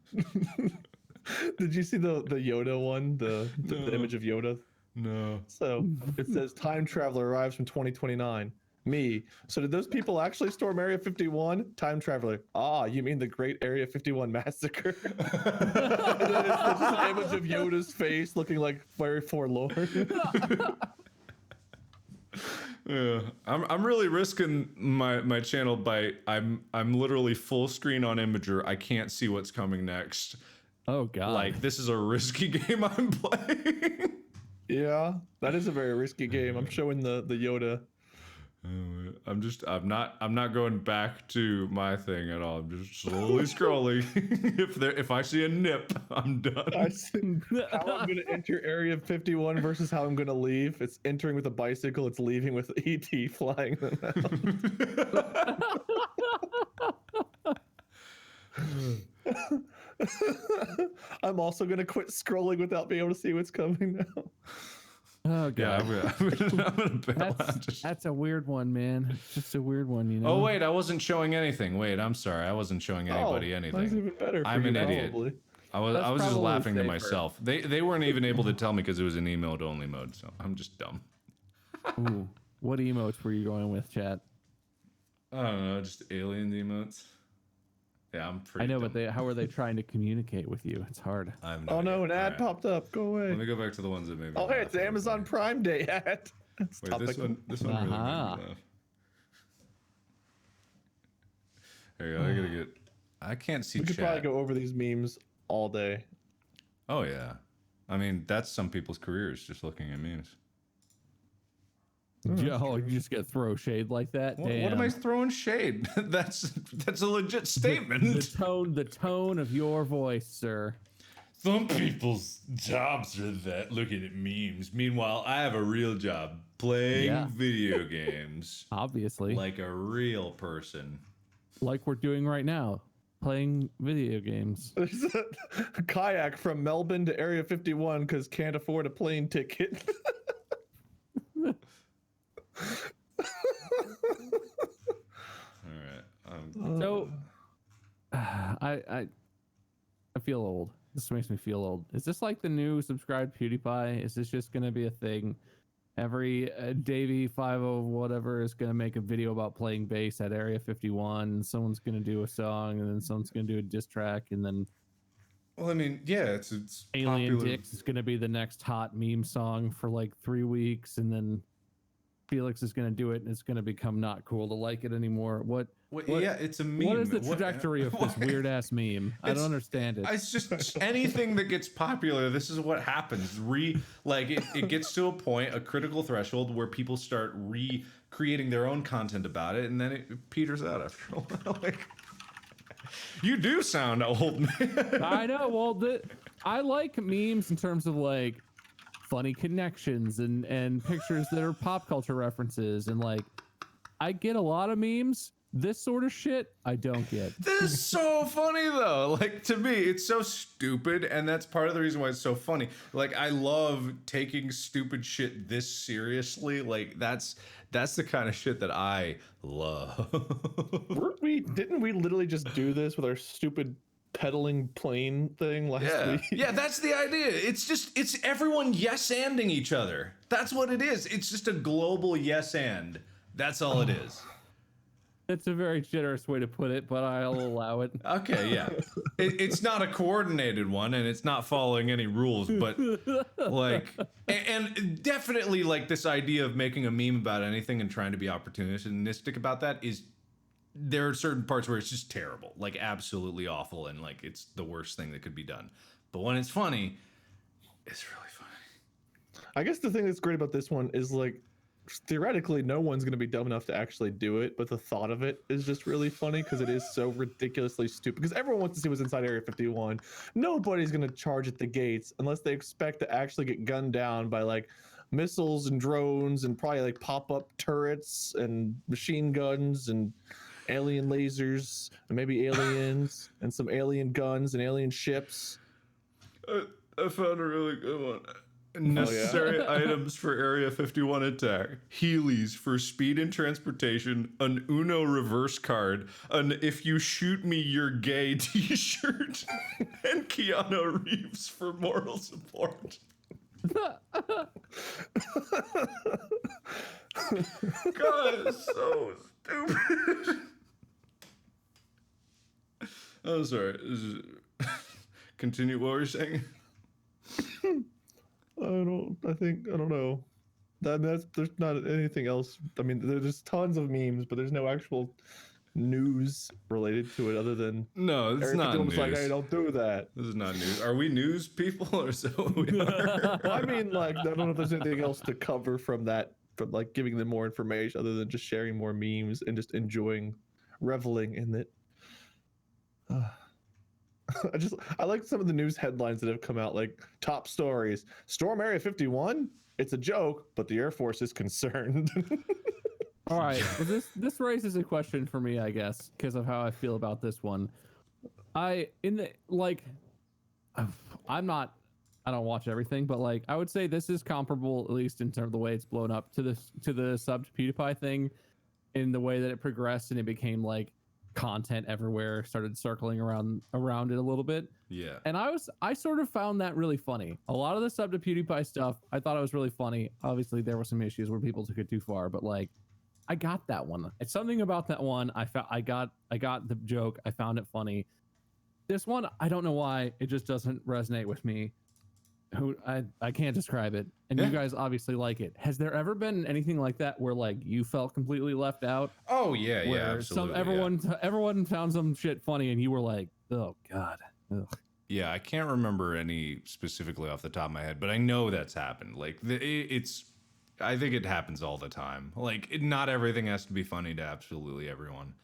Did you see the Yoda one? The image of Yoda? no. So it says time traveler arrives from 2029. Me. So did those people actually storm Area 51? Time traveler. Ah, you mean the Great Area 51 massacre? And then it's just an image of Yoda's face looking like very forlorn. Yeah, I'm really risking my channel by I'm literally full screen on Imager. I can't see what's coming next. Oh god. Like this is a risky game I'm playing. Yeah, that is a very risky game. I'm showing the Yoda. I'm not going back to my thing at all. I'm just slowly scrolling. If I see a nip, I'm done. How I'm gonna enter Area 51 versus how I'm gonna leave. It's entering with a bicycle. It's leaving with ET flying them out. I'm also gonna quit scrolling without being able to see what's coming now. Oh Yeah, god. I'm gonna bail out. That's a weird one, man. It's just a weird one, you know. Oh wait, I wasn't showing anything. Wait, I'm sorry. I wasn't showing anybody anything. That's even better. For I'm you, an idiot. probably. I was just probably laughing to safer. myself. They weren't even able to tell me because it was an emote only mode, so I'm just dumb. Ooh, what emotes were you going with, chat? I don't know, just alien emotes. Yeah, I'm pretty. I know, dumb. but how are they trying to communicate with you? It's hard. I have Oh no, an idea. ad Alright. popped up. Go away. Let me go back to the ones that maybe. Oh hey, it's the Amazon Prime Day ad. That's Wait, this topical. one really made me Uh-huh. laugh. There you go. I gotta get. I can't see We could chat. probably go over these memes all day. Oh yeah, I mean that's some people's careers just looking at memes. Oh, you just get throw shade like that? What am I Damn. throwing shade? That's a legit statement. The tone of your voice, sir. Some people's jobs are that looking at memes. Meanwhile, I have a real job playing Yeah. video games Obviously, like a real person. like we're doing right now, playing video games. There's a kayak from Melbourne to Area 51 because can't afford a plane ticket. All right. So, I feel old. This makes me feel old. Is this like the new subscribed PewDiePie? Is this just gonna be a thing? Every Davey 50 whatever is gonna make a video about playing bass at Area 51. Someone's gonna do a song, and then someone's gonna do a diss track, and then Well, I mean, yeah, it's Alien popular. Dicks is gonna be the next hot meme song for like 3 weeks, and then Felix is gonna do it, and it's gonna become not cool to like it anymore. What Yeah, it's a meme. What is the trajectory of this weird ass meme? I don't understand it. It's just anything that gets popular. This is what happens. It gets to a point, a critical threshold, where people start recreating their own content about it, and then it peters out after a while. Like, you do sound old, man. I know. Well, I like memes in terms of like funny connections and pictures that are pop culture references, and like I get a lot of memes. This sort of shit I don't get. This is so funny though. Like, to me, it's so stupid, and that's part of the reason why it's so funny. Like, I love taking stupid shit this seriously. Like, that's the kind of shit that I love. Didn't we literally just do this with our stupid pedaling plane thing last week? Yeah, that's the idea. It's everyone yes-anding each other. That's what it is. It's just a global yes-and. That's all it is. It's a very generous way to put it, but I'll allow it. Okay, yeah. It's not a coordinated one, and it's not following any rules, but like, and definitely like this idea of making a meme about anything and trying to be opportunistic about that is, there are certain parts where it's just terrible, like absolutely awful, and like it's the worst thing that could be done. But when it's funny, it's really funny. I guess the thing that's great about this one is like, theoretically no one's going to be dumb enough to actually do it, but the thought of it is just really funny because it is so ridiculously stupid, because everyone wants to see what's inside Area 51. Nobody's going to charge at the gates unless they expect to actually get gunned down by like missiles and drones and probably like pop-up turrets and machine guns and alien lasers and maybe aliens and some alien guns and alien ships. I found a really good one. Necessary items for Area 51 attack: Heelys for speed and transportation, an Uno reverse card, an "if you shoot me you're gay" t-shirt, and Keanu Reeves for moral support. God, it's so stupid. Oh, sorry. Continue what were you saying? I don't know. There's not anything else. I mean, there's tons of memes, but there's no actual news related to it other than no, it's not news. Like, hey, don't do that. This is not news. Are we news people or so we are? I mean, like, I don't know if there's anything else to cover from that, from like giving them more information other than just sharing more memes and just reveling in it. I like some of the news headlines that have come out, like top stories: Storm Area 51. It's a joke, but the Air Force is concerned. All right, well, this raises a question for me, I guess, because of how I feel about this one. I don't watch everything, but like I would say this is comparable, at least in terms of the way it's blown up, to the sub PewDiePie thing, in the way that it progressed and it became like content everywhere, started circling around it a little bit. Yeah. And I sort of found that really funny. A lot of the sub to PewDiePie stuff, I thought it was really funny. Obviously there were some issues where people took it too far, but like I got that one. It's something about that one. I got the joke. I found it funny. This one, I don't know why it just doesn't resonate with me. I can't describe it. And you guys obviously like it. Has there ever been anything like that where like you felt completely left out? Oh yeah, absolutely. Everyone found some shit funny and you were like, oh God. Ugh. Yeah, I can't remember any specifically off the top of my head, but I know that's happened. Like I think it happens all the time. Like not everything has to be funny to absolutely everyone.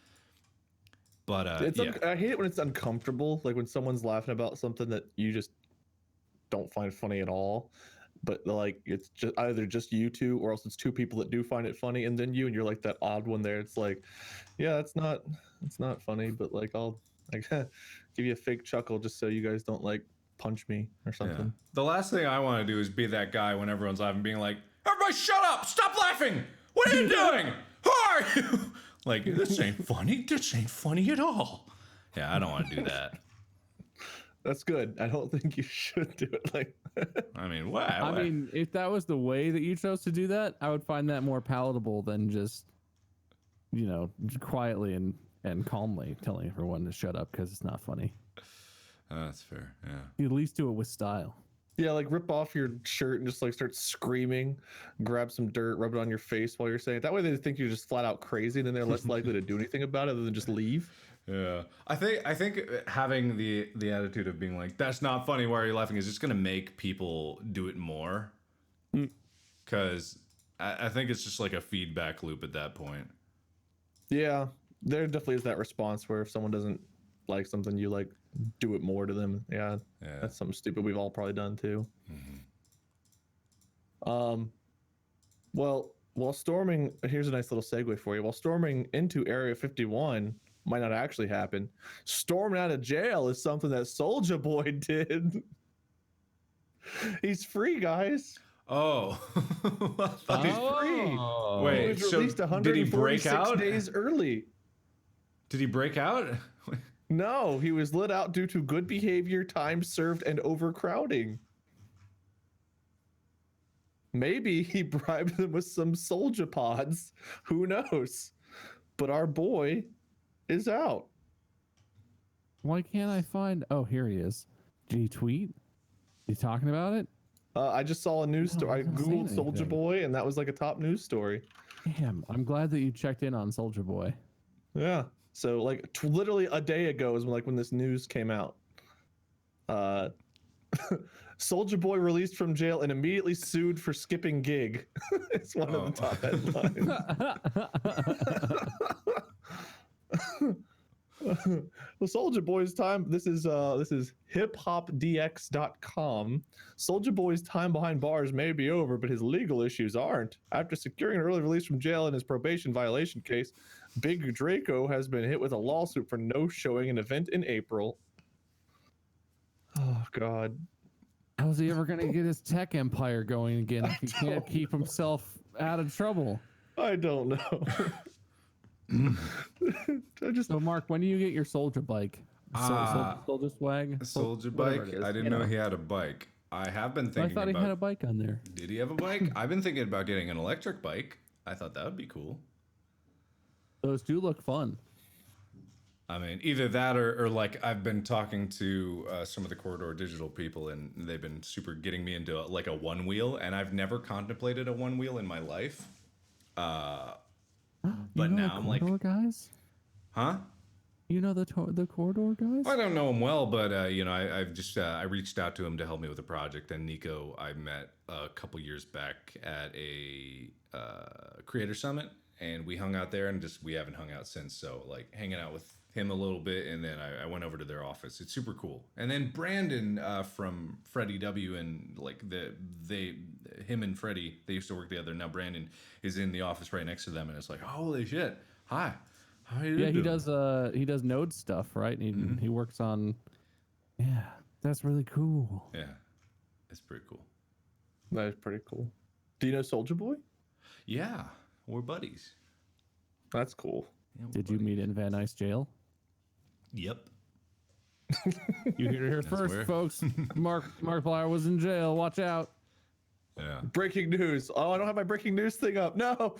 But I hate it when it's uncomfortable. Like when someone's laughing about something that you just don't find funny at all, but like it's just either just you two or else it's two people that do find it funny and then you're like that odd one there. It's like, yeah, it's not funny, but like I'll like give you a fake chuckle just so you guys don't like punch me or something. Yeah. The last thing I want to do is be that guy when everyone's laughing being like, everybody shut up, stop laughing, what are you doing, who are you? Like, this ain't funny, this ain't funny at all. Yeah, I don't want to do that. That's good. I don't think you should do it like that. I mean, what? I mean, if that was the way that you chose to do that, I would find that more palatable than just, quietly and calmly telling everyone to shut up because it's not funny. That's fair. Yeah. You at least do it with style. Yeah, like rip off your shirt and just like start screaming, grab some dirt, rub it on your face while you're saying it. That way they think you're just flat out crazy and then they're less likely to do anything about it other than just leave. Yeah, I think having the attitude of being like, that's not funny, why are you laughing, is just gonna make people do it more. Because I think it's just like a feedback loop at that point. Yeah, there definitely is that response where if someone doesn't like something, you like do it more to them. Yeah, that's something stupid we've all probably done too. Well, while storming, here's a nice little segue for you. While storming into Area 51 might not actually happen, storming out of jail is something that Soulja Boy did. He's free, guys. Oh, I thought He's free. Wait, He was so released did he break 146 out? days early. Did he break out? No, he was let out due to good behavior, time served, and overcrowding. Maybe he bribed them with some soldier pods. Who knows? But our boy is out. Why can't I find? Oh, here he is. Did he tweet? You talking about it? I just saw a news story. I I haven't seen googled Soldier anything. Boy, and that was like a top news story. Damn, I'm glad that you checked in on Soldier Boy. Yeah. So like literally a day ago is when this news came out. Soldier Boy released from jail and immediately sued for skipping gig. It's one of the top headlines. The Soldier Boy's time. This is hiphopdx.com. Soldier Boy's time behind bars may be over, but his legal issues aren't. After securing an early release from jail in his probation violation case, Big Draco has been hit with a lawsuit for no showing an event in April. Oh God. How's he ever gonna get his tech empire going again if he can't keep himself out of trouble? I don't know. So Mark, when do you get your soldier bike? Soldier swag? Soldier whatever bike? it is, I didn't know he had a bike. I have been I thinking thought he about. had a bike on there. Did he have a bike? I've been thinking about getting an electric bike. I thought that would be cool. Those do look fun. I mean, either that or like I've been talking to some of the Corridor Digital people, and they've been super getting me into like a one wheel, and I've never contemplated a one wheel in my life. But now I'm like, guys? huh? You know the corridor guys? I don't know him well, but you know, I've just I reached out to him to help me with a project, and Nico I met a couple years back at a creator summit, and we hung out there, and just we haven't hung out since. So like hanging out with him a little bit, and then I went over to their office. It's super cool. And then Brandon from Freddie W, and like him and Freddie, they used to work together. Now Brandon is in the office right next to them, and it's like, holy shit, hi. How you doing? He does node stuff, right? And he works on. Yeah, that's really cool. Yeah, it's pretty cool. That is pretty cool. Do you know Soldier Boy? Yeah, we're buddies. That's cool. Yeah, Did you meet in Van Nuys jail? Yep. You hear it here first, folks. Markiplier was in jail. Watch out. Yeah. Breaking news. Oh, I don't have my breaking news thing up. No.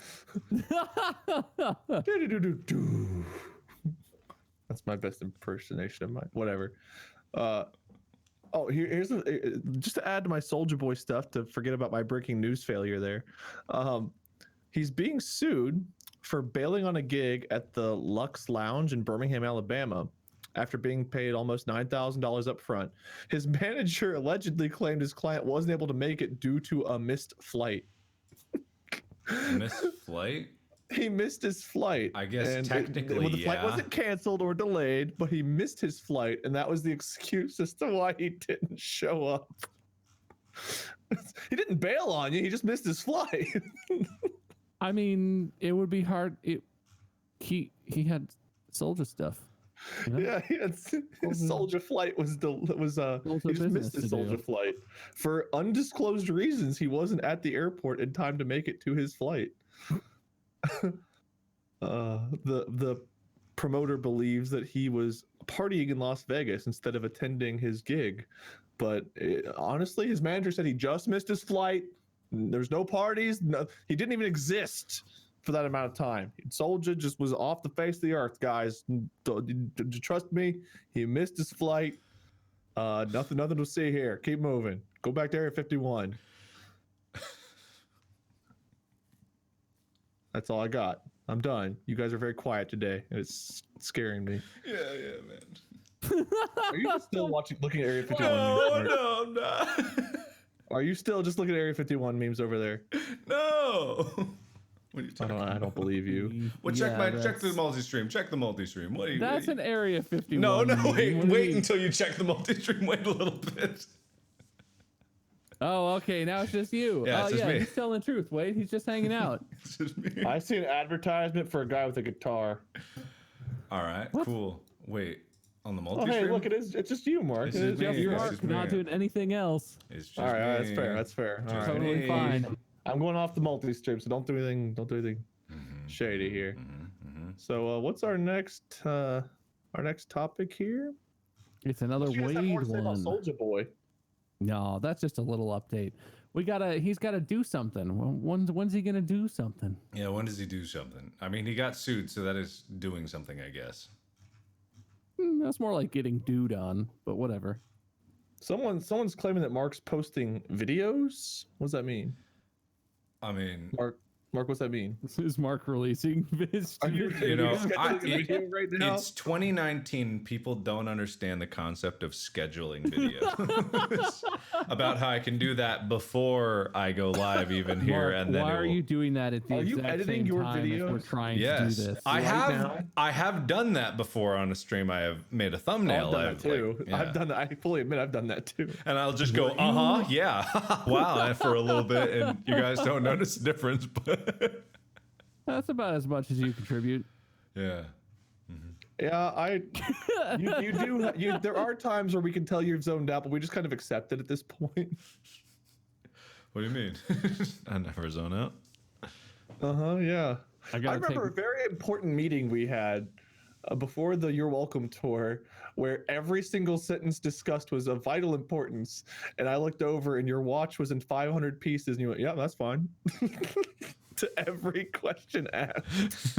That's my best impersonation of mine. Whatever. Here's just to add to my Soldier Boy stuff to forget about my breaking news failure there. He's being sued for bailing on a gig at the Lux Lounge in Birmingham, Alabama, after being paid almost $9,000 up front. His manager allegedly claimed his client wasn't able to make it due to a missed flight. Missed flight? He missed his flight. I guess technically, the flight wasn't canceled or delayed, but he missed his flight, and that was the excuse as to why he didn't show up. He didn't bail on you. He just missed his flight. I mean, it would be hard. He had soldier stuff. You know? Yeah, his soldier flight was he just missed his soldier flight for undisclosed reasons. He wasn't at the airport in time to make it to his flight. The promoter believes that he was partying in Las Vegas instead of attending his gig, but honestly, his manager said he just missed his flight. There's no parties. No, he didn't even exist for that amount of time. Soldier just was off the face of the earth, guys. Trust me, he missed his flight. Nothing to see here. Keep moving. Go back to Area 51. That's all I got. I'm done. You guys are very quiet today, and it's scaring me. Yeah, man. Are you still looking at Area 51? No, I'm not. Are you still just looking at Area 51 memes over there? No. What are you talking I don't believe you. Well, check the multi-stream. Check the multi-stream. What are you? That's an Area 51. No, meme. wait until you check the multi-stream. Wait a little bit. Oh, okay. Now it's just you. Yeah, Oh, it's just yeah. me. He's telling the truth. Wade, he's just hanging out. It's just me. I see an advertisement for a guy with a guitar. All right, What? cool. Wait, on the Oh, multi-stream? hey, look, it's just you, Mark. It's just me. you. It's Mark just not me. doing anything else. It's just All right, me. that's fair. That's fair. All Just right. Totally me. fine. I'm going off the multi-stream, so don't do anything. Don't do anything shady here. So, what's our next topic here? It's another You guys have more Wade to say about one. Soulja Boy. No, that's just a little update. He's gotta do something. When's he gonna do something? Yeah, when does he do something? I mean, he got sued, so that is doing something, I guess. That's more like getting dude on, but whatever. Someone's claiming that Mark's posting videos. What does that mean? I mean, Mark, what's that mean? Is Mark releasing his? you know, scheduling a video right now? it's 2019. People don't understand the concept of scheduling videos. About how I can do that before I go live, even here, Mark, and then why it are will... you doing that at the Are you exact editing same your time as videos? we're trying Yes, to do this? I now? have done that before on a stream. I have made a thumbnail. I've done that too. like, yeah. I've done that. I fully admit I've done that too. And I'll just go, yeah, wow, for a little bit, and you guys don't notice the difference, but That's about as much as you contribute. yeah. Yeah, there are times where we can tell you're zoned out, but we just kind of accept it at this point. What do you mean? I never zone out. Yeah. I I remember a very important meeting we had before the You're Welcome tour, where every single sentence discussed was of vital importance, and I looked over and your watch was in 500 pieces, and you went, "Yeah, that's fine." To every question asked.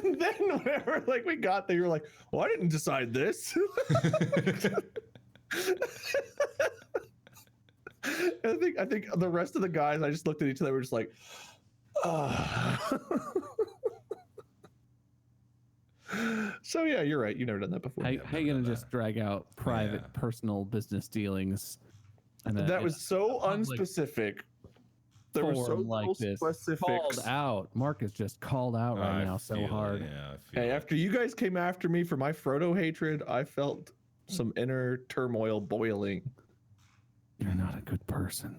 And then whenever we got there, you were like, "Well, I didn't decide this." I think the rest of the guys, I just looked at each other, we're just like, So yeah, you're right. You've never done that before. How you gonna just drag out private, personal business dealings? And That was so unspecific. There were so like this. specifics. Called out. Mark is just called out right now so hard. Yeah, I feel Hey, after you guys came after me for my Frodo hatred, I felt some inner turmoil boiling. You're not a good person.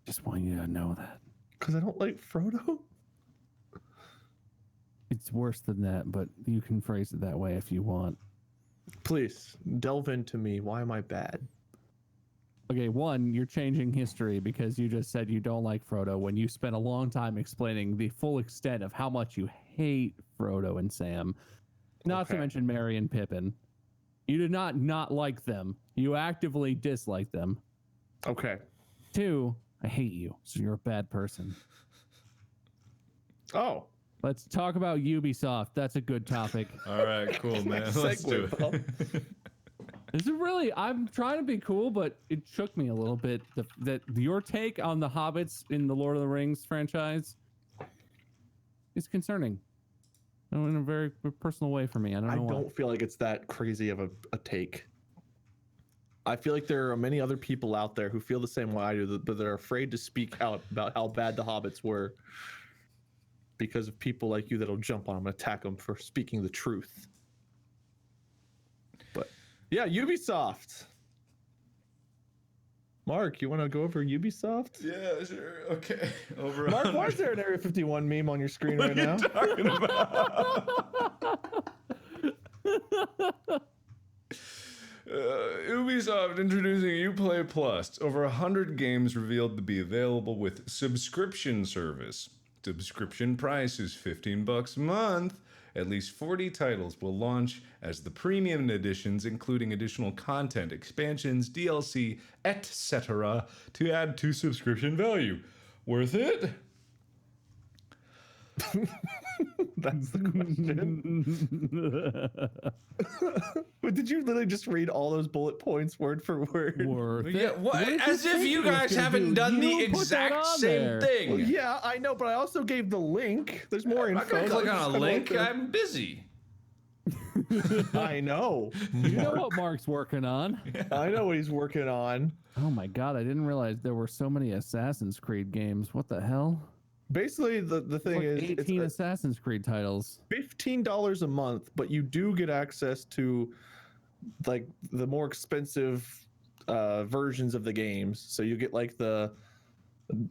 Just want you to know that. Because I don't like Frodo? It's worse than that, but you can phrase it that way if you want. Please, delve into me. Why am I bad? Okay, one, you're changing history because you just said you don't like Frodo when you spent a long time explaining the full extent of how much you hate Frodo and Sam. Not to mention Merry and Pippin. You did not like them. You actively dislike them. Okay. Two, I hate you, so you're a bad person. Oh. Let's talk about Ubisoft. That's a good topic. All right, cool, man. Let's do it. Is it really? I'm trying to be cool, but it shook me a little bit. That your take on the Hobbits in the Lord of the Rings franchise is concerning. In a very personal way for me. I don't feel like it's that crazy of a take. I feel like there are many other people out there who feel the same way I do, but they're afraid to speak out about how bad the Hobbits were because of people like you that'll jump on them and attack them for speaking the truth. But yeah, Ubisoft. Mark, you want to go over Ubisoft? Yeah, sure. Okay. Over. Mark, why is there an Area 51 meme on your screen right now? What are you talking about? Ubisoft introducing Uplay Plus. Over 100 games revealed to be available with subscription service. Subscription price is $15 a month. At least 40 titles will launch as the premium editions, including additional content, expansions, DLC, etc., to add to subscription value. Worth it? That's the question. But did you literally just read all those bullet points word for word? Yeah, as if you guys haven't done the exact same thing. Well, yeah, I know, but I also gave the link. There's more info. I'm not gonna click on a link. I'm busy. I know. You know what Mark's working on. I know what he's working on. Oh my god, I didn't realize there were so many Assassin's Creed games. What the hell? Basically, the thing is, 18 Assassin's Creed titles. $15 a month, but you do get access to like the more expensive versions of the games. So you get like the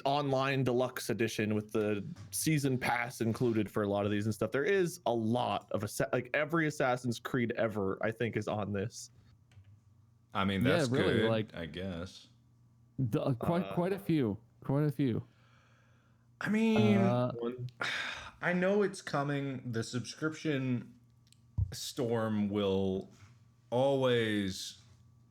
online deluxe edition with the season pass included for a lot of these and stuff. There is a lot of like every Assassin's Creed ever, I think, is on this. I mean, that's really good, I guess. Quite a few. I mean, I know it's coming. The subscription storm will always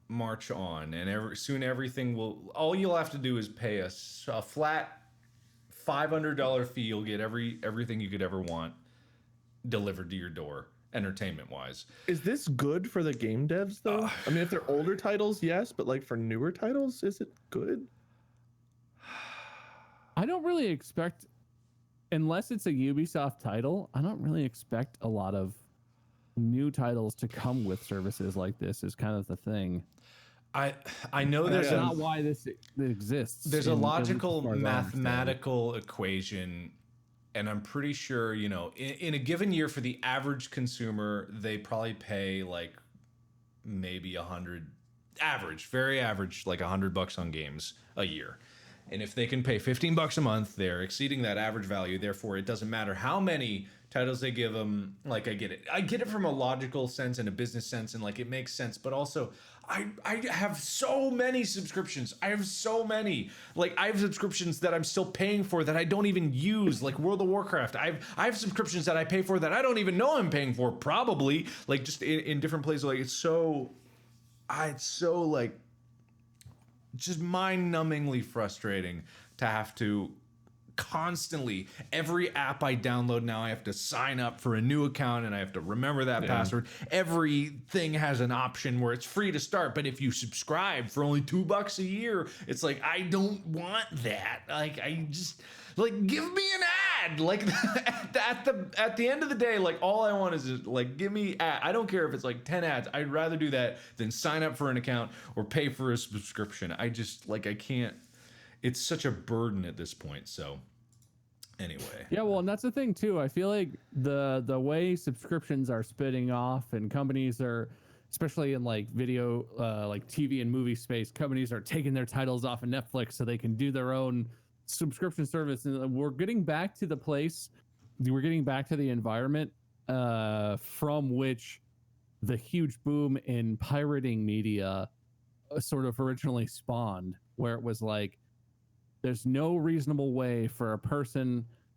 march on, and soon everything will. All you'll have to do is pay a flat $500 fee. You'll get everything you could ever want delivered to your door, entertainment wise. Is this good for the game devs though? I mean, if they're older titles, yes, but like for newer titles, is it good? I don't really expect, unless it's a Ubisoft title, I don't really expect a lot of new titles to come with services like this. Is kind of the thing. I know there's not why this exists. There's a logical mathematical equation, and I'm pretty sure, you know, in a given year for the average consumer, they probably pay like maybe very average, like $100 on games a year. And if they can pay $15 a month, they're exceeding that average value. Therefore, it doesn't matter how many titles they give them. Like, I get it from a logical sense and a business sense, and like it makes sense. But also, I have so many subscriptions. I have so many. Like, I have subscriptions that I'm still paying for that I don't even use. Like World of Warcraft. I have subscriptions that I pay for that I don't even know I'm paying for. Probably like just in different places. Like it's so like just mind-numbingly frustrating to have to constantly, every app I download now, I have to sign up for a new account and I have to remember that password. Everything has an option where it's free to start, but if you subscribe for only $2 a year, it's like, I don't want that. Like, I just, like, give me an ad. Like, at the end of the day, like, all I want is just, like, give me ad. I don't care if it's like 10 ads. I'd rather do that than sign up for an account or pay for a subscription. I just, like, I can't. It's such a burden at this point. So anyway. Yeah, well, and that's the thing too. I feel like the way subscriptions are spitting off, and companies are, especially in like video, like TV and movie space, companies are taking their titles off of Netflix so they can do their own subscription service. And we're getting back to the environment from which the huge boom in pirating media sort of originally spawned, where it was like, there's no reasonable way for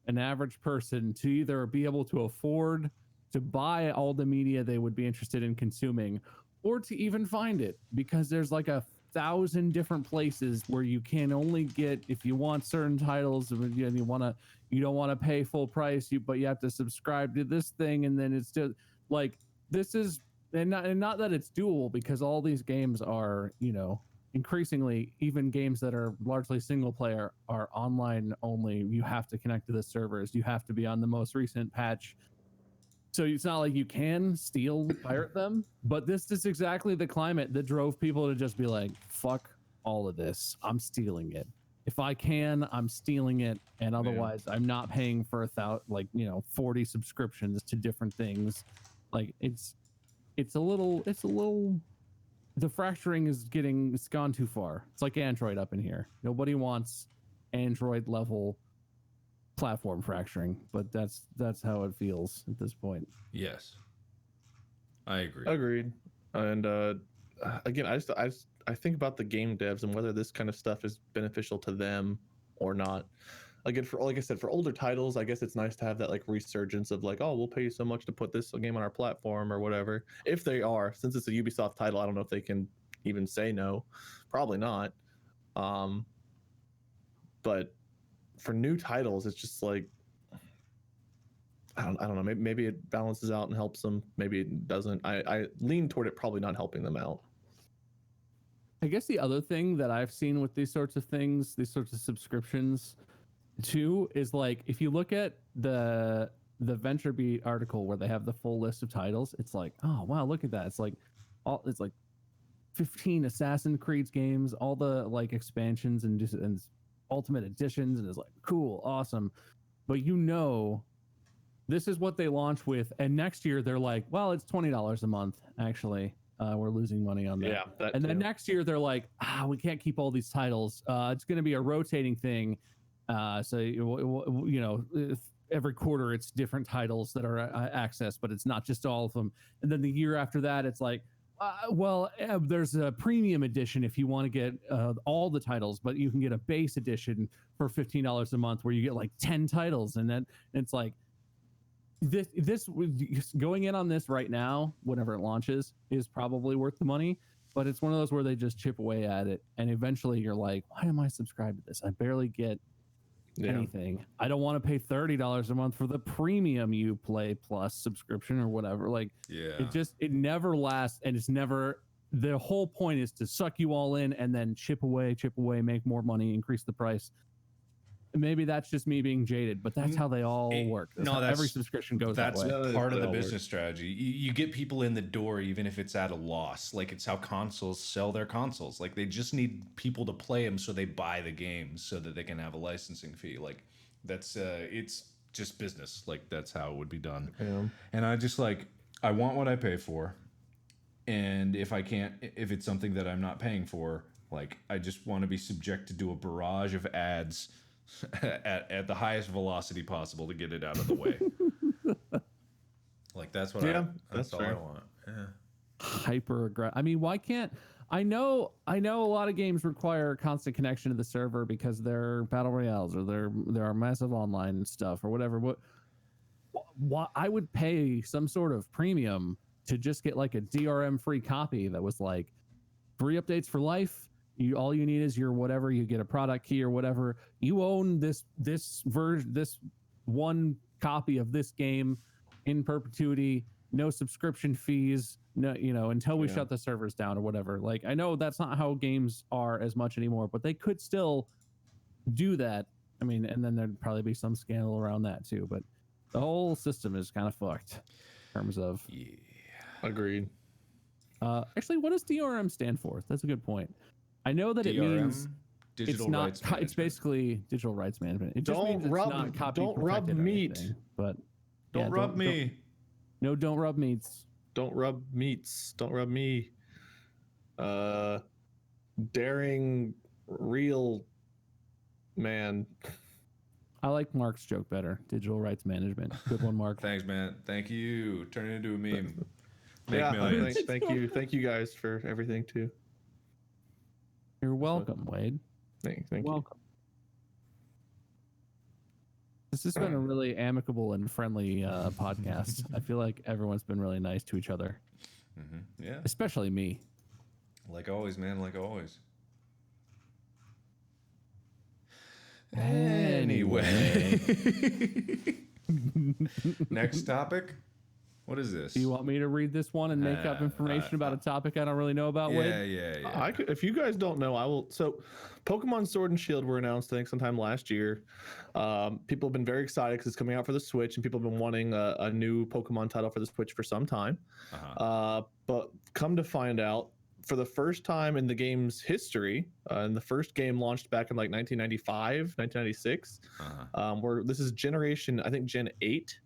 an average person, to either be able to afford to buy all the media they would be interested in consuming, or to even find it, because there's like 1,000 different places where you can only get, if you want certain titles and you don't want to pay full price, but you have to subscribe to this thing, and then it's just like, this is, and not that it's dual, because all these games are, you know, increasingly, even games that are largely single player are online only. You have to connect to the servers. You have to be on the most recent patch. So it's not like you can pirate them, but this is exactly the climate that drove people to just be like, fuck all of this. I'm stealing it. If I can, I'm stealing it. And otherwise I'm not paying for 40 subscriptions to different things. Like it's a little, the fracturing it's gone too far. It's like Android up in here. Nobody wants Android level platform fracturing, but that's how it feels at this point. Yes, I agree. Agreed. And again, I think about the game devs and whether this kind of stuff is beneficial to them or not. Again, like I said, for older titles, I guess it's nice to have that like resurgence of like, oh, we'll pay you so much to put this game on our platform or whatever. If they are, since it's a Ubisoft title, I don't know if they can even say no. Probably not. But for new titles, it's just like, I don't know. Maybe it balances out and helps them. Maybe it doesn't. I lean toward it probably not helping them out. I guess the other thing that I've seen with these sorts of things, these sorts of subscriptions, too, is like, if you look at the VentureBeat article where they have the full list of titles, it's like, oh wow, look at that. It's like 15 Assassin's Creed games, all the like expansions and ultimate editions, and it's like, cool, awesome. But you know, this is what they launch with, and next year they're like, well, it's $20 a month actually. We're losing money on that. Yeah, that and then too. next year they're like, we can't keep all these titles. It's going to be a rotating thing. So you know, if every quarter it's different titles that are accessed, but it's not just all of them. And then the year after that, it's like, there's a premium edition if you want to get all the titles, but you can get a base edition for $15 a month where you get like 10 titles. And then it's like, this going in on this right now, whenever it launches, is probably worth the money. But it's one of those where they just chip away at it, and eventually you're like, why am I subscribed to this? I barely get anything. I don't want to pay $30 a month for the premium Uplay Plus subscription or whatever. Like, it never lasts, and it's never. The whole point is to suck you all in and then chip away, make more money, increase the price. Maybe that's just me being jaded, but that's how they all work. That's how every subscription goes that way. That's part of the business strategy. You get people in the door even if it's at a loss. Like, it's how consoles sell their consoles. Like, they just need people to play them, so they buy the games so that they can have a licensing fee. Like, that's it's just business. Like, that's how it would be done. Yeah. And I want what I pay for. And if it's something that I'm not paying for, like, I just want to be subjected to a barrage of ads at the highest velocity possible to get it out of the way. Like, that's what that's all I want. Yeah. Hyper aggressive. I mean, why can't I know a lot of games require constant connection to the server because they're battle royales or there are massive online stuff or whatever. What I would pay some sort of premium to just get like a DRM free copy that was like 3 updates for life. All you need is your whatever. You get a product key or whatever. You own this version, this one copy of this game in perpetuity. No subscription fees. No, until we shut the servers down or whatever. Like, I know that's not how games are as much anymore, but they could still do that. I mean, and then there'd probably be some scandal around that too. But the whole system is kind of fucked in terms of. Yeah. Agreed. Actually, what does DRM stand for? That's a good point. I know that DRM, it means digital it's not. rights management. It's basically digital rights management. It just means it's not copy don't rub protected or meat. anything, but Don't rub me. Don't rub meats. Don't rub meats. Don't rub me. Daring real man. I like Mark's joke better. Digital rights management. Good one, Mark. Thanks, man. Thank you. Turn it into a meme. Make Yeah, millions. thank you. Thank you guys for everything too. You're welcome, Wade. Thank you. Welcome. This has been a really amicable and friendly podcast. I feel like everyone's been really nice to each other. Mm-hmm. Yeah. Especially me. Like always, man. Like always. Anyway. Next topic. What is this? Do you want me to read this one and make up information about a topic I don't really know about, Wade? Yeah. If you guys don't know, I will. So, Pokemon Sword and Shield were announced, I think, sometime last year. People have been very excited because it's coming out for the Switch, and people have been wanting a new Pokemon title for the Switch for some time. But come to find out, for the first time in the game's history, and the first game launched back in like 1995, 1996, where this is generation, I think, Gen 8.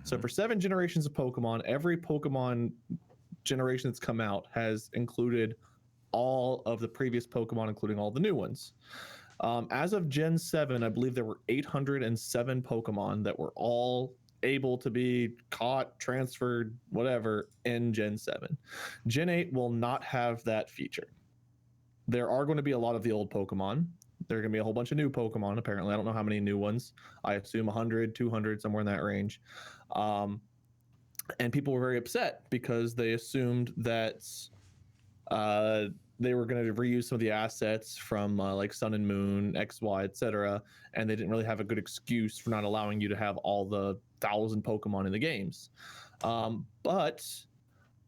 So for 7 generations of Pokemon, every Pokemon generation that's come out has included all of the previous Pokemon, including all the new ones. As of Gen 7, I believe there were 807 Pokemon that were all able to be caught, transferred, whatever, in Gen 7. Gen 8 will not have that feature. There are going to be a lot of the old Pokemon. There are going to be a whole bunch of new Pokemon, apparently. I don't know how many new ones. I assume 100, 200, somewhere in that range. And people were very upset because they assumed that they were going to reuse some of the assets from like Sun and Moon, X, Y, etc. And they didn't really have a good excuse for not allowing you to have all the 1,000 Pokemon in the games. But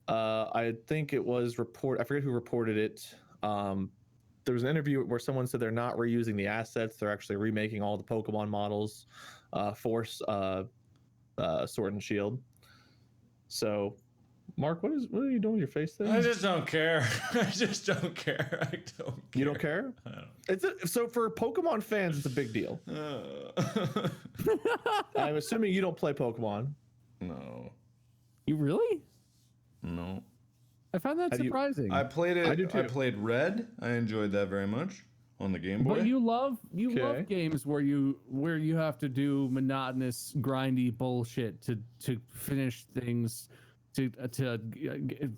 I think it was I forget who reported it. There was an interview where someone said they're not reusing the assets. They're actually remaking all the Pokemon models for Sword and Shield. So, Mark, what are you doing with your face there? I just don't care. I just don't care. I don't care. You don't care? I don't. So for Pokemon fans, it's a big deal. I'm assuming you don't play Pokemon. No. You really? No. I found that surprising. I played it. I do too. I played Red. I enjoyed that very much on the Game Boy. But you love games where you have to do monotonous, grindy bullshit to finish things, to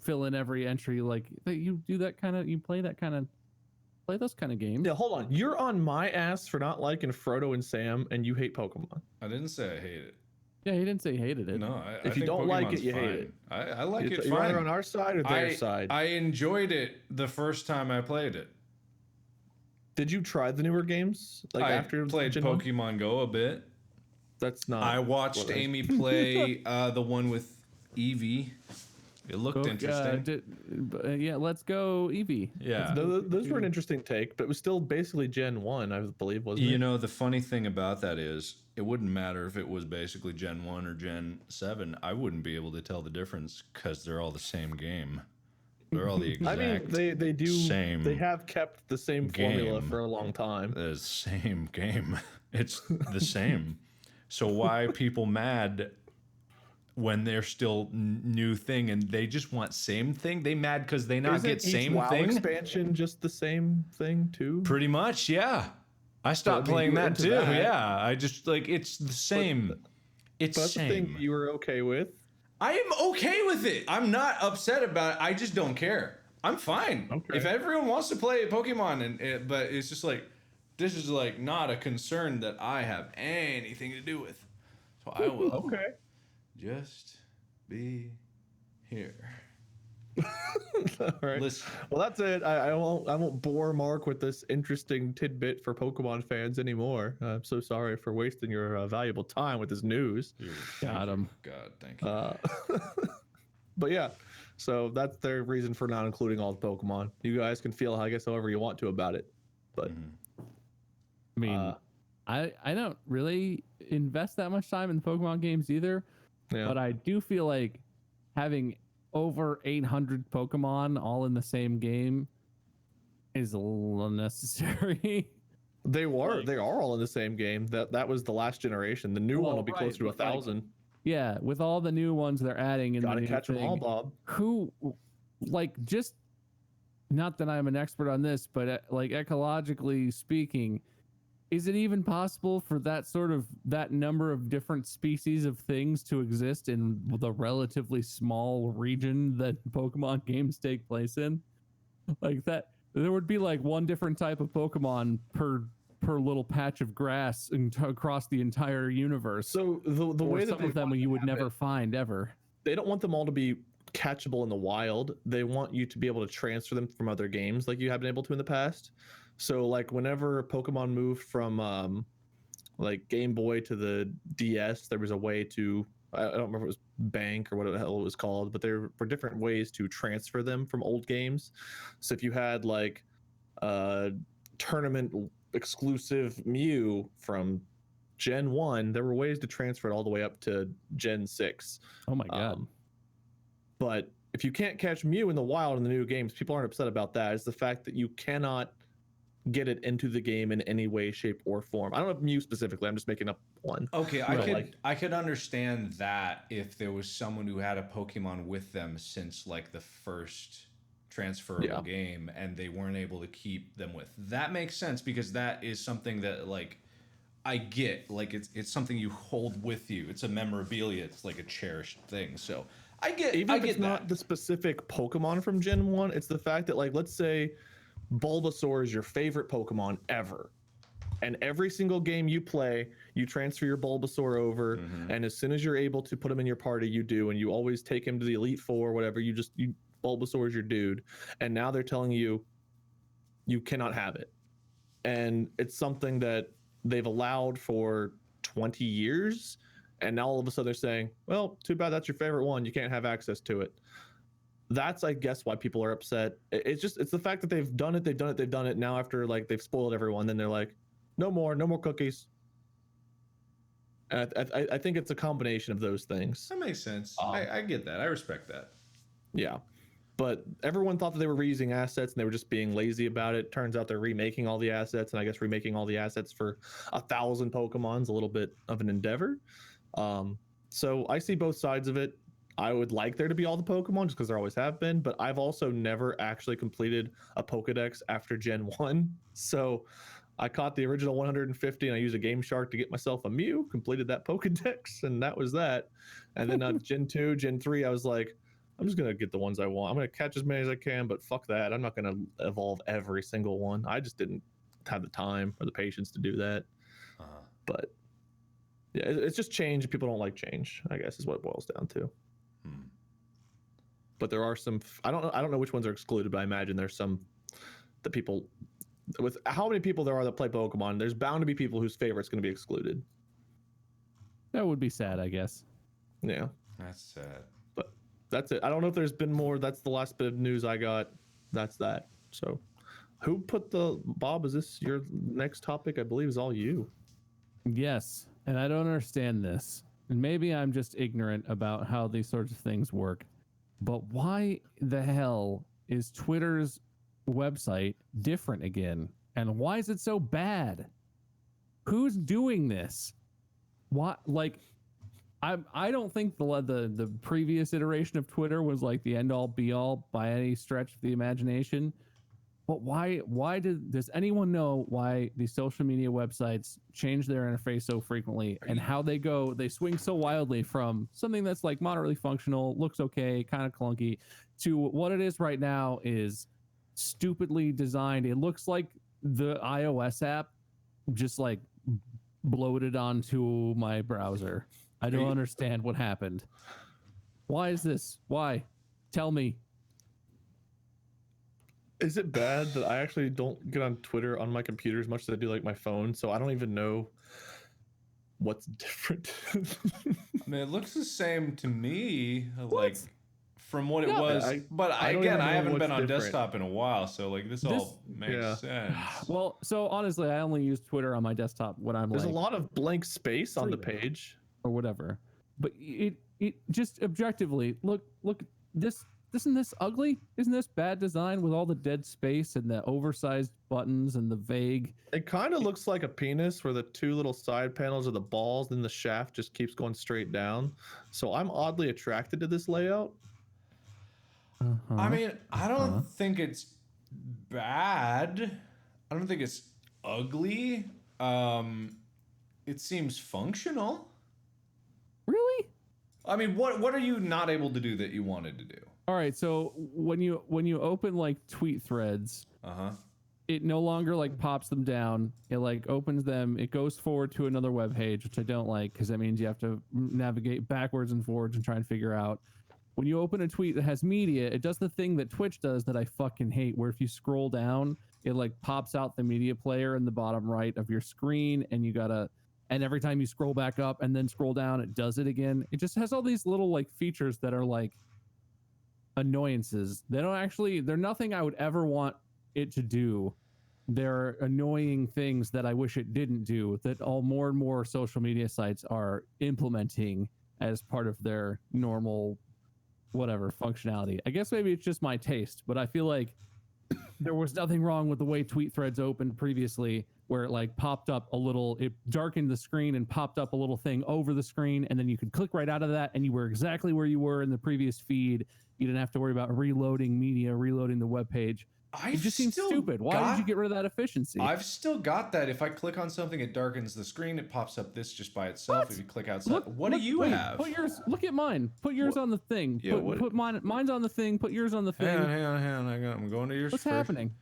fill in every entry. Like you do that kind of, you play those kind of games. Yeah, hold on. You're on my ass for not liking Frodo and Sam, and you hate Pokemon. I didn't say I hate it. Yeah, he didn't say he hated it. No, If you don't like it, you hate it. I like it You're fine. either on our side or their side. I enjoyed it the first time I played it. Did you try the newer games? Like I after played Gen 1? Pokemon Go a bit. That's not. I watched Amy play the one with Eevee. It looked interesting. Yeah, let's go Eevee. Yeah. Those were an interesting take, but it was still basically Gen 1, I believe, wasn't it? You know, the funny thing about that is it wouldn't matter if it was basically Gen 1 or Gen 7. I wouldn't be able to tell the difference because they're all the same game. They're all the exact I mean, they do. same They have kept the same formula for a long time. The same game. It's the same. So why are people mad when they're still new thing and they just want same thing? They mad because they not get same WoW thing? expansion just the same thing too? Pretty much, yeah. I stopped playing that too. Yeah, I just like it's the same. It's that's same. the thing you were okay with. I am okay with it. I'm not upset about it. I just don't care. I'm fine. Okay. If everyone wants to play Pokemon, but it's just like this is like not a concern that I have anything to do with. So I will just be here. All right. Listen. Well, that's it. I won't bore Mark with this interesting tidbit for Pokemon fans anymore. I'm so sorry for wasting your valuable time with this news. Got him. God, thank you. But yeah, so that's their reason for not including all the Pokemon. You guys can feel, I guess, however you want to about it. But I mean, I don't really invest that much time in the Pokemon games either. Yeah. But I do feel like having over 800 Pokemon all in the same game is a little unnecessary. They are all in the same game. That was the last generation. The new one will be closer to 1,000. Yeah, with all the new ones they're adding in Gotta catch them all, Bob. Who, like, just not that I'm an expert on this, but like ecologically speaking, is it even possible for that number of different species of things to exist in the relatively small region that Pokemon games take place in? Like that, there would be like one different type of Pokemon per little patch of grass across the entire universe. So the way that some of them you would never find ever. They don't want them all to be catchable in the wild. They want you to be able to transfer them from other games like you have been able to in the past. So like whenever Pokemon moved from like Game Boy to the DS, there was a way to, I don't remember if it was Bank or what the hell it was called, but there were different ways to transfer them from old games. So if you had like tournament exclusive Mew from Gen 1, there were ways to transfer it all the way up to Gen 6. Oh my god. But if you can't catch Mew in the wild in the new games, people aren't upset about that. It's the fact that you cannot get it into the game in any way, shape, or form. I don't know if Mew specifically. I'm just making up one. Okay, I could understand that if there was someone who had a Pokemon with them since like the first transferable game and they weren't able to keep them with. That makes sense because that is something that like I get. Like it's something you hold with you. It's a memorabilia. It's like a cherished thing. So I get if it's not the specific Pokemon from Gen 1, it's the fact that like let's say Bulbasaur is your favorite Pokemon ever. And every single game you play, you transfer your Bulbasaur over, and as soon as you're able to put him in your party, you do, and you always take him to the Elite Four, whatever. Bulbasaur is your dude, and now they're telling you you cannot have it, and it's something that they've allowed for 20 years, and now all of a sudden they're saying, "Well, too bad. That's your favorite one. You can't have access to it." That's, I guess, why people are upset. It's the fact that they've done it. Now after like they've spoiled everyone, then they're like, no more cookies. And I think it's a combination of those things. That makes sense. I get that. I respect that. Yeah. But everyone thought that they were reusing assets and they were just being lazy about it. Turns out they're remaking all the assets, and I guess remaking all the assets for 1,000 Pokemon's a little bit of an endeavor. So I see both sides of it. I would like there to be all the Pokemon just because there always have been, but I've also never actually completed a Pokedex after Gen 1. So I caught the original 150 and I used a Game Shark to get myself a Mew, completed that Pokedex, and that was that. And then Gen 2, Gen 3, I was like, I'm just going to get the ones I want. I'm going to catch as many as I can, but fuck that. I'm not going to evolve every single one. I just didn't have the time or the patience to do that. But yeah, it's just change. People don't like change, I guess, is what it boils down to. But there are some. I don't know which ones are excluded, but I imagine there's some that people, with how many people there are that play Pokemon, there's bound to be people whose favorite's going to be excluded. That would be sad, I guess. Yeah, that's sad. But that's it. I don't know if there's been more. That's the last bit of news I got. That's that. So, who put the Bob? Is this your next topic? I believe is all you. Yes, and I don't understand this. And maybe I'm just ignorant about how these sorts of things work. But why the hell is Twitter's website different again? And why is it so bad? Who's doing this? What, like, I don't think the previous iteration of Twitter was like the end all be all by any stretch of the imagination. But why does anyone know why these social media websites change their interface so frequently and how they swing so wildly from something that's like moderately functional, looks okay, kind of clunky, to what it is right now is stupidly designed. It looks like the iOS app just like bloated onto my browser. I don't understand what happened. Why is this? Why? Tell me. Is it bad that I actually don't get on Twitter on my computer as much as I do like my phone? So I don't even know what's different. I mean, it looks the same to me, like from what it was. But I haven't been on desktop in a while, so like this all makes sense. Well, so honestly, I only use Twitter on my desktop when I'm There's like, a lot of blank space on the page or whatever. But it just objectively look this. Isn't this ugly? Isn't this bad design with all the dead space and the oversized buttons and the vague? It kind of looks like a penis where the two little side panels are the balls, then the shaft just keeps going straight down. So I'm oddly attracted to this layout. I mean, I don't think it's bad. I don't think it's ugly. It seems functional. Really? I mean, what are you not able to do that you wanted to do? All right, so when you open like tweet threads, it no longer like pops them down. It like opens them. It goes forward to another web page, which I don't like because that means you have to navigate backwards and forwards and try and figure out. When you open a tweet that has media, it does the thing that Twitch does that I fucking hate, where if you scroll down, it like pops out the media player in the bottom right of your screen, and and every time you scroll back up and then scroll down, it does it again. It just has all these little like features that are like annoyances. They're nothing I would ever want it to do. They're annoying things that I wish it didn't do, that all more and more social media sites are implementing as part of their normal whatever functionality. I guess maybe it's just my taste, but I feel like there was nothing wrong with the way tweet threads opened previously, where it like popped up it darkened the screen and popped up a little thing over the screen, and then you could click right out of that and you were exactly where you were in the previous feed. You didn't have to worry about reloading media, reloading the web page. It just seems stupid. Why did you get rid of that efficiency? I've still got that. If I click on something, it darkens the screen. It pops up this just by itself. What? If you click outside, what do you have? Put yours. Look at mine. Put yours on the thing. Yeah, put mine. Mine's on the thing. Put yours on the thing. Hang on. I'm going to yours. What's first. happening?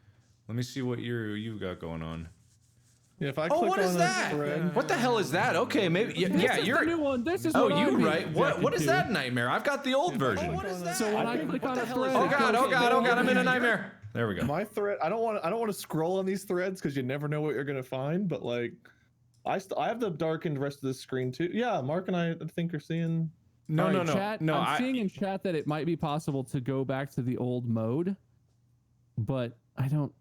Let me see what you got going on. Yeah, if I click what is that? Thread, what the hell is that? Okay, maybe. Yeah, you're the new one. This is right. What is that nightmare? I've got the old version. What is that? So when I click on a thread, oh god, I'm in a nightmare. There we go. My thread. I don't want to scroll on these threads because you never know what you're gonna find. But like, I have the darkened rest of the screen too. Yeah, Mark and I think are seeing. No. I'm seeing in chat that it might be possible to go back to the old mode, but I don't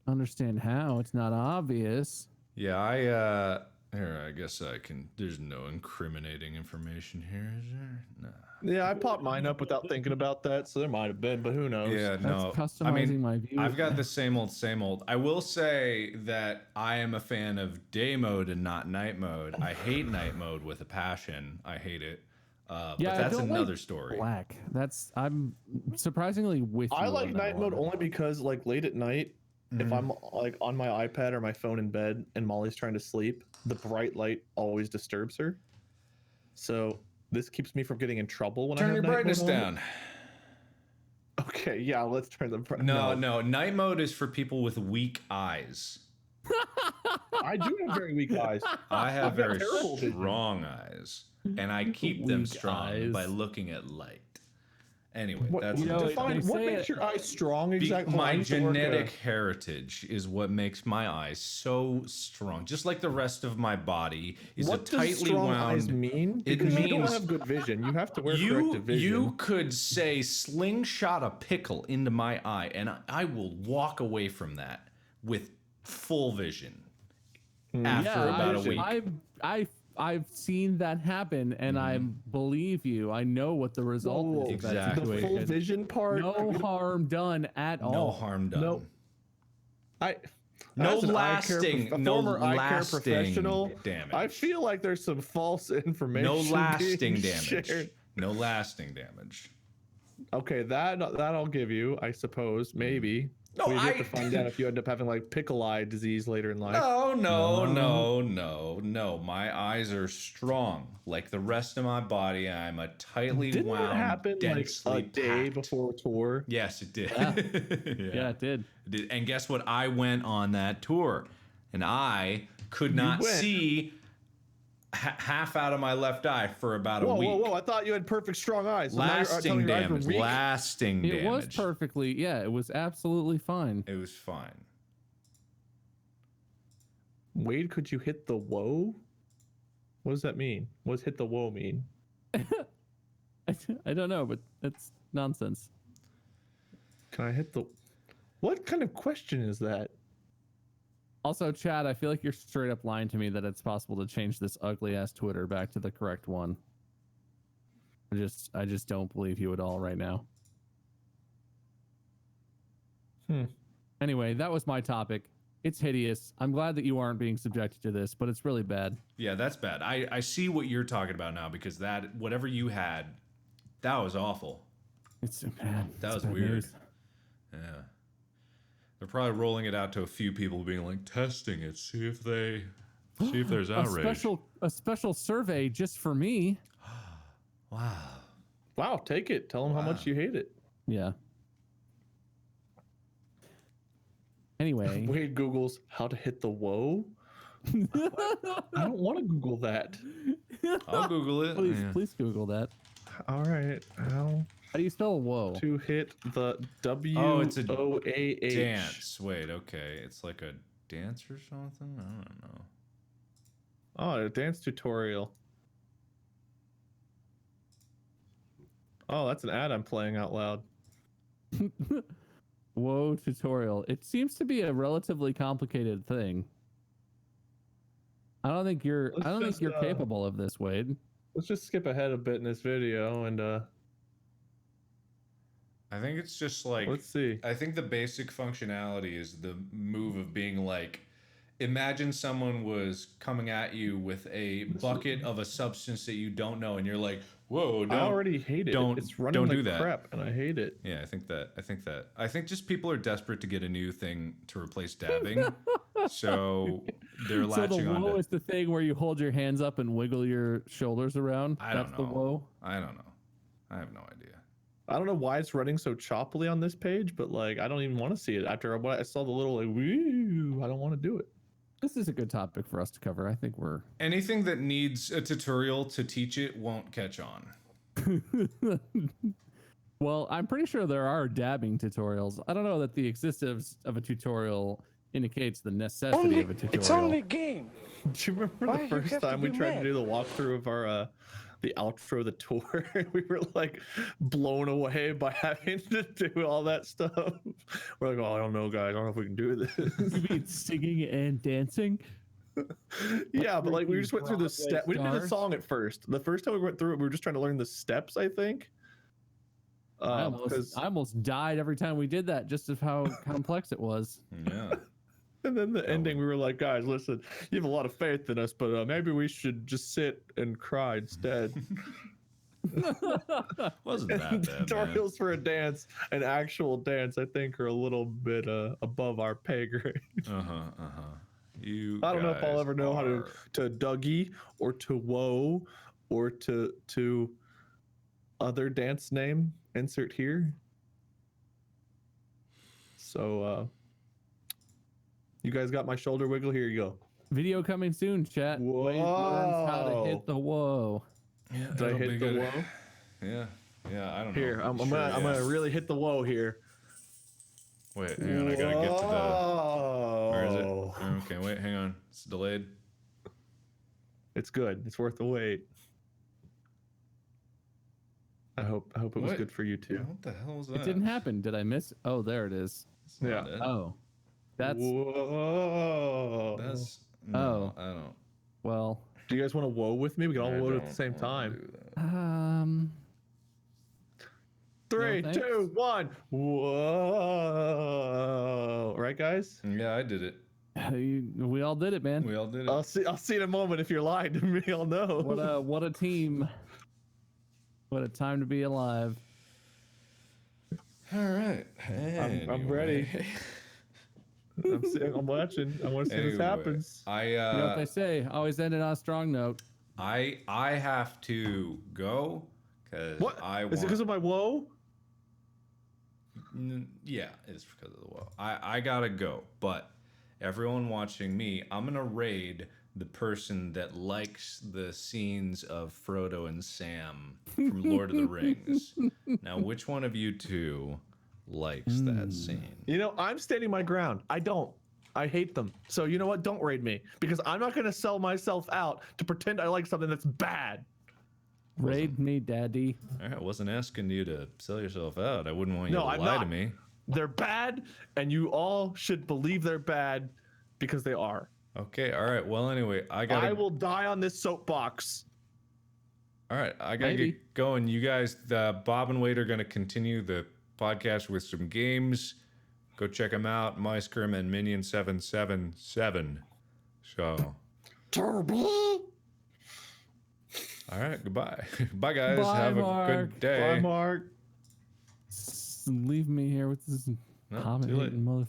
understand how. It's not obvious. Yeah, here, I guess I can. There's no incriminating information here, is there? No. Yeah, I popped mine up without thinking about that, so there might have been, but who knows? Yeah, no. That's customizing my view. I've got the same old. I will say that I am a fan of day mode and not night mode. I hate night mode with a passion. I hate it. But Yeah, I that's don't another like story. Black. I'm surprisingly with you. I like on that night one. mode only because like late at night, if I'm like on my iPad or my phone in bed and Molly's trying to sleep, the bright light always disturbs her. So this keeps me from getting in trouble when I Turn have your night brightness mode on. down. Okay, yeah, let's turn the No. Night mode is for people with weak eyes. I do have very weak eyes. I have I've got very terrible vision. strong eyes, and I keep them Weak strong by eyes. looking at light. Anyway, What, that's define they what say makes your eyes strong Be- exactly. my genetic heritage is what makes my eyes so strong. Just like the rest of my body is what a tightly does strong wound. eyes mean? It Because you don't means have good vision. You have to wear you corrective vision. you could say slingshot a pickle into my eye, and I will walk away from that with full vision after about a week. I've seen that happen, and I believe you. I know what the result is. Of that Exactly. The full situation. vision part. No harm done at all. No harm done. No. No as an lasting, former eye care professional, damage. I feel like there's some false information. No lasting being damage. shared. No lasting damage. Okay, that I'll give you, I suppose, maybe. No, we have to find out if you end up having like pickle eye disease later in life. No. My eyes are strong, like the rest of my body. I'm a tightly Didn't wound, that happen densely like a day packed. before tour? Yes, it did. Yeah. Yeah, it did. It did. And guess what? I went on that tour, and I could not see half out of my left eye for about a week. Whoa! I thought you had perfect strong eyes. So Lasting damage. Lasting damage. It was perfectly. Yeah, it was absolutely fine. It was fine. Wade, could you hit the whoa? What does that mean? What does hit the whoa mean? I don't know, but that's nonsense. Can I hit the... What kind of question is that? Also, Chad, I feel like you're straight up lying to me that it's possible to change this ugly ass Twitter back to the correct one. I just don't believe you at all right now. Anyway, that was my topic. It's hideous. I'm glad that you aren't being subjected to this, but it's really bad. Yeah, that's bad. I see what you're talking about now, because that whatever you had, that was awful. It's bad. That was weird. News. Yeah. They're probably rolling it out to a few people, being like, testing it, see if there's outrage. A special survey just for me. Wow, take it. Tell them how much you hate it. Yeah. Anyway. Wade Googles how to hit the whoa. I don't want to Google that. I'll Google it. Please Google that. All right. How do you spell whoa? To hit the W it's a O A H. dance. Wait, okay. It's like a dance or something? I don't know. Oh, a dance tutorial. Oh, that's an ad I'm playing out loud. Whoa tutorial. It seems to be a relatively complicated thing. I don't think you're capable of this, Wade. Let's just skip ahead a bit in this video and I think it's just like, let's see. I think the basic functionality is the move of being like, imagine someone was coming at you with a bucket of a substance that you don't know, and you're like, whoa, I already hate it. It's running like crap, and I hate it. Yeah, I think just people are desperate to get a new thing to replace dabbing. So they're latching on. So the whoa is the thing where you hold your hands up and wiggle your shoulders around. That's the whoa. I don't know. I have no idea. I don't know why it's running so choppily on this page, but like I don't even want to see it after I saw the little like woo. I don't want to do it. This is a good topic for us to cover. I think we're anything that needs a tutorial to teach it won't catch on. Well, I'm pretty sure there are dabbing tutorials. I don't know that the existence of a tutorial indicates the necessity of a tutorial. It's only a game. Do you remember the first time we tried to do the walkthrough of our the outro of the tour? We were like blown away by having to do all that stuff. We're like, oh, I don't know, guys. I don't know if we can do this. You mean singing and dancing? Yeah, but like we just went through the step. We didn't do the song at first. The first time we went through it, we were just trying to learn the steps, I think. I almost died every time we did that, just of how complex it was. Yeah. And then the ending, we were like, guys, listen, you have a lot of faith in us, but maybe we should just sit and cry instead. Wasn't that bad, man. Tutorials for a dance, an actual dance, I think are a little bit above our pay grade. I don't know if I'll ever know how to Dougie or to Woe or to other dance name. Insert here. So you guys got my shoulder wiggle? Here you go. Video coming soon, chat. Whoa. Learns how to hit the whoa. Yeah, Did I hit the good. whoa? Yeah, I don't know. Here, I'm gonna really hit the whoa here. Wait, hang on, I gotta get to the. Where is it? Okay, wait, hang on. It's delayed. It's good. It's worth the wait. I hope it was good for you too. What the hell was that? It didn't happen. Did I miss? Oh, there it is. Yeah. Oh, that's. Whoa. That's. Oh. No, I don't. Well. Do you guys want to whoa with me? We can all whoa at the same time. 3, No, 2, 1. Whoa! Right, guys? Yeah, I did it. We all did it, man. We all did it. I'll see in a moment if you're lying to me. I'll know. What a team. What a time to be alive. All right. I'm ready. I'm watching. I want to see this happens. You know what they say? Always end it on a strong note. I have to go because What? Is it because of my whoa? Yeah, it's because of the whoa. I gotta go, but everyone watching me, I'm gonna raid the person that likes the scenes of Frodo and Sam from Lord of the Rings. Now, which one of you two likes that scene? You know, I'm standing my ground. I don't. I hate them. So you know what? Don't raid me because I'm not going to sell myself out to pretend I like something that's bad. Raid me, daddy. All right, I wasn't asking you to sell yourself out. I wouldn't want you to I'm lie not. to me. They're bad, and you all should believe they're bad because they are. Okay, all right. Well, anyway, I will die on this soapbox. All right, I gotta get going. You guys, Bob and Wade are gonna continue the podcast with some games. Go check them out. MyScrim and Minion777. So. Turbo. All right, goodbye. Bye, guys. Bye, Have Mark. a good day. Bye, Mark. Leave me here with this comment hating motherfucker.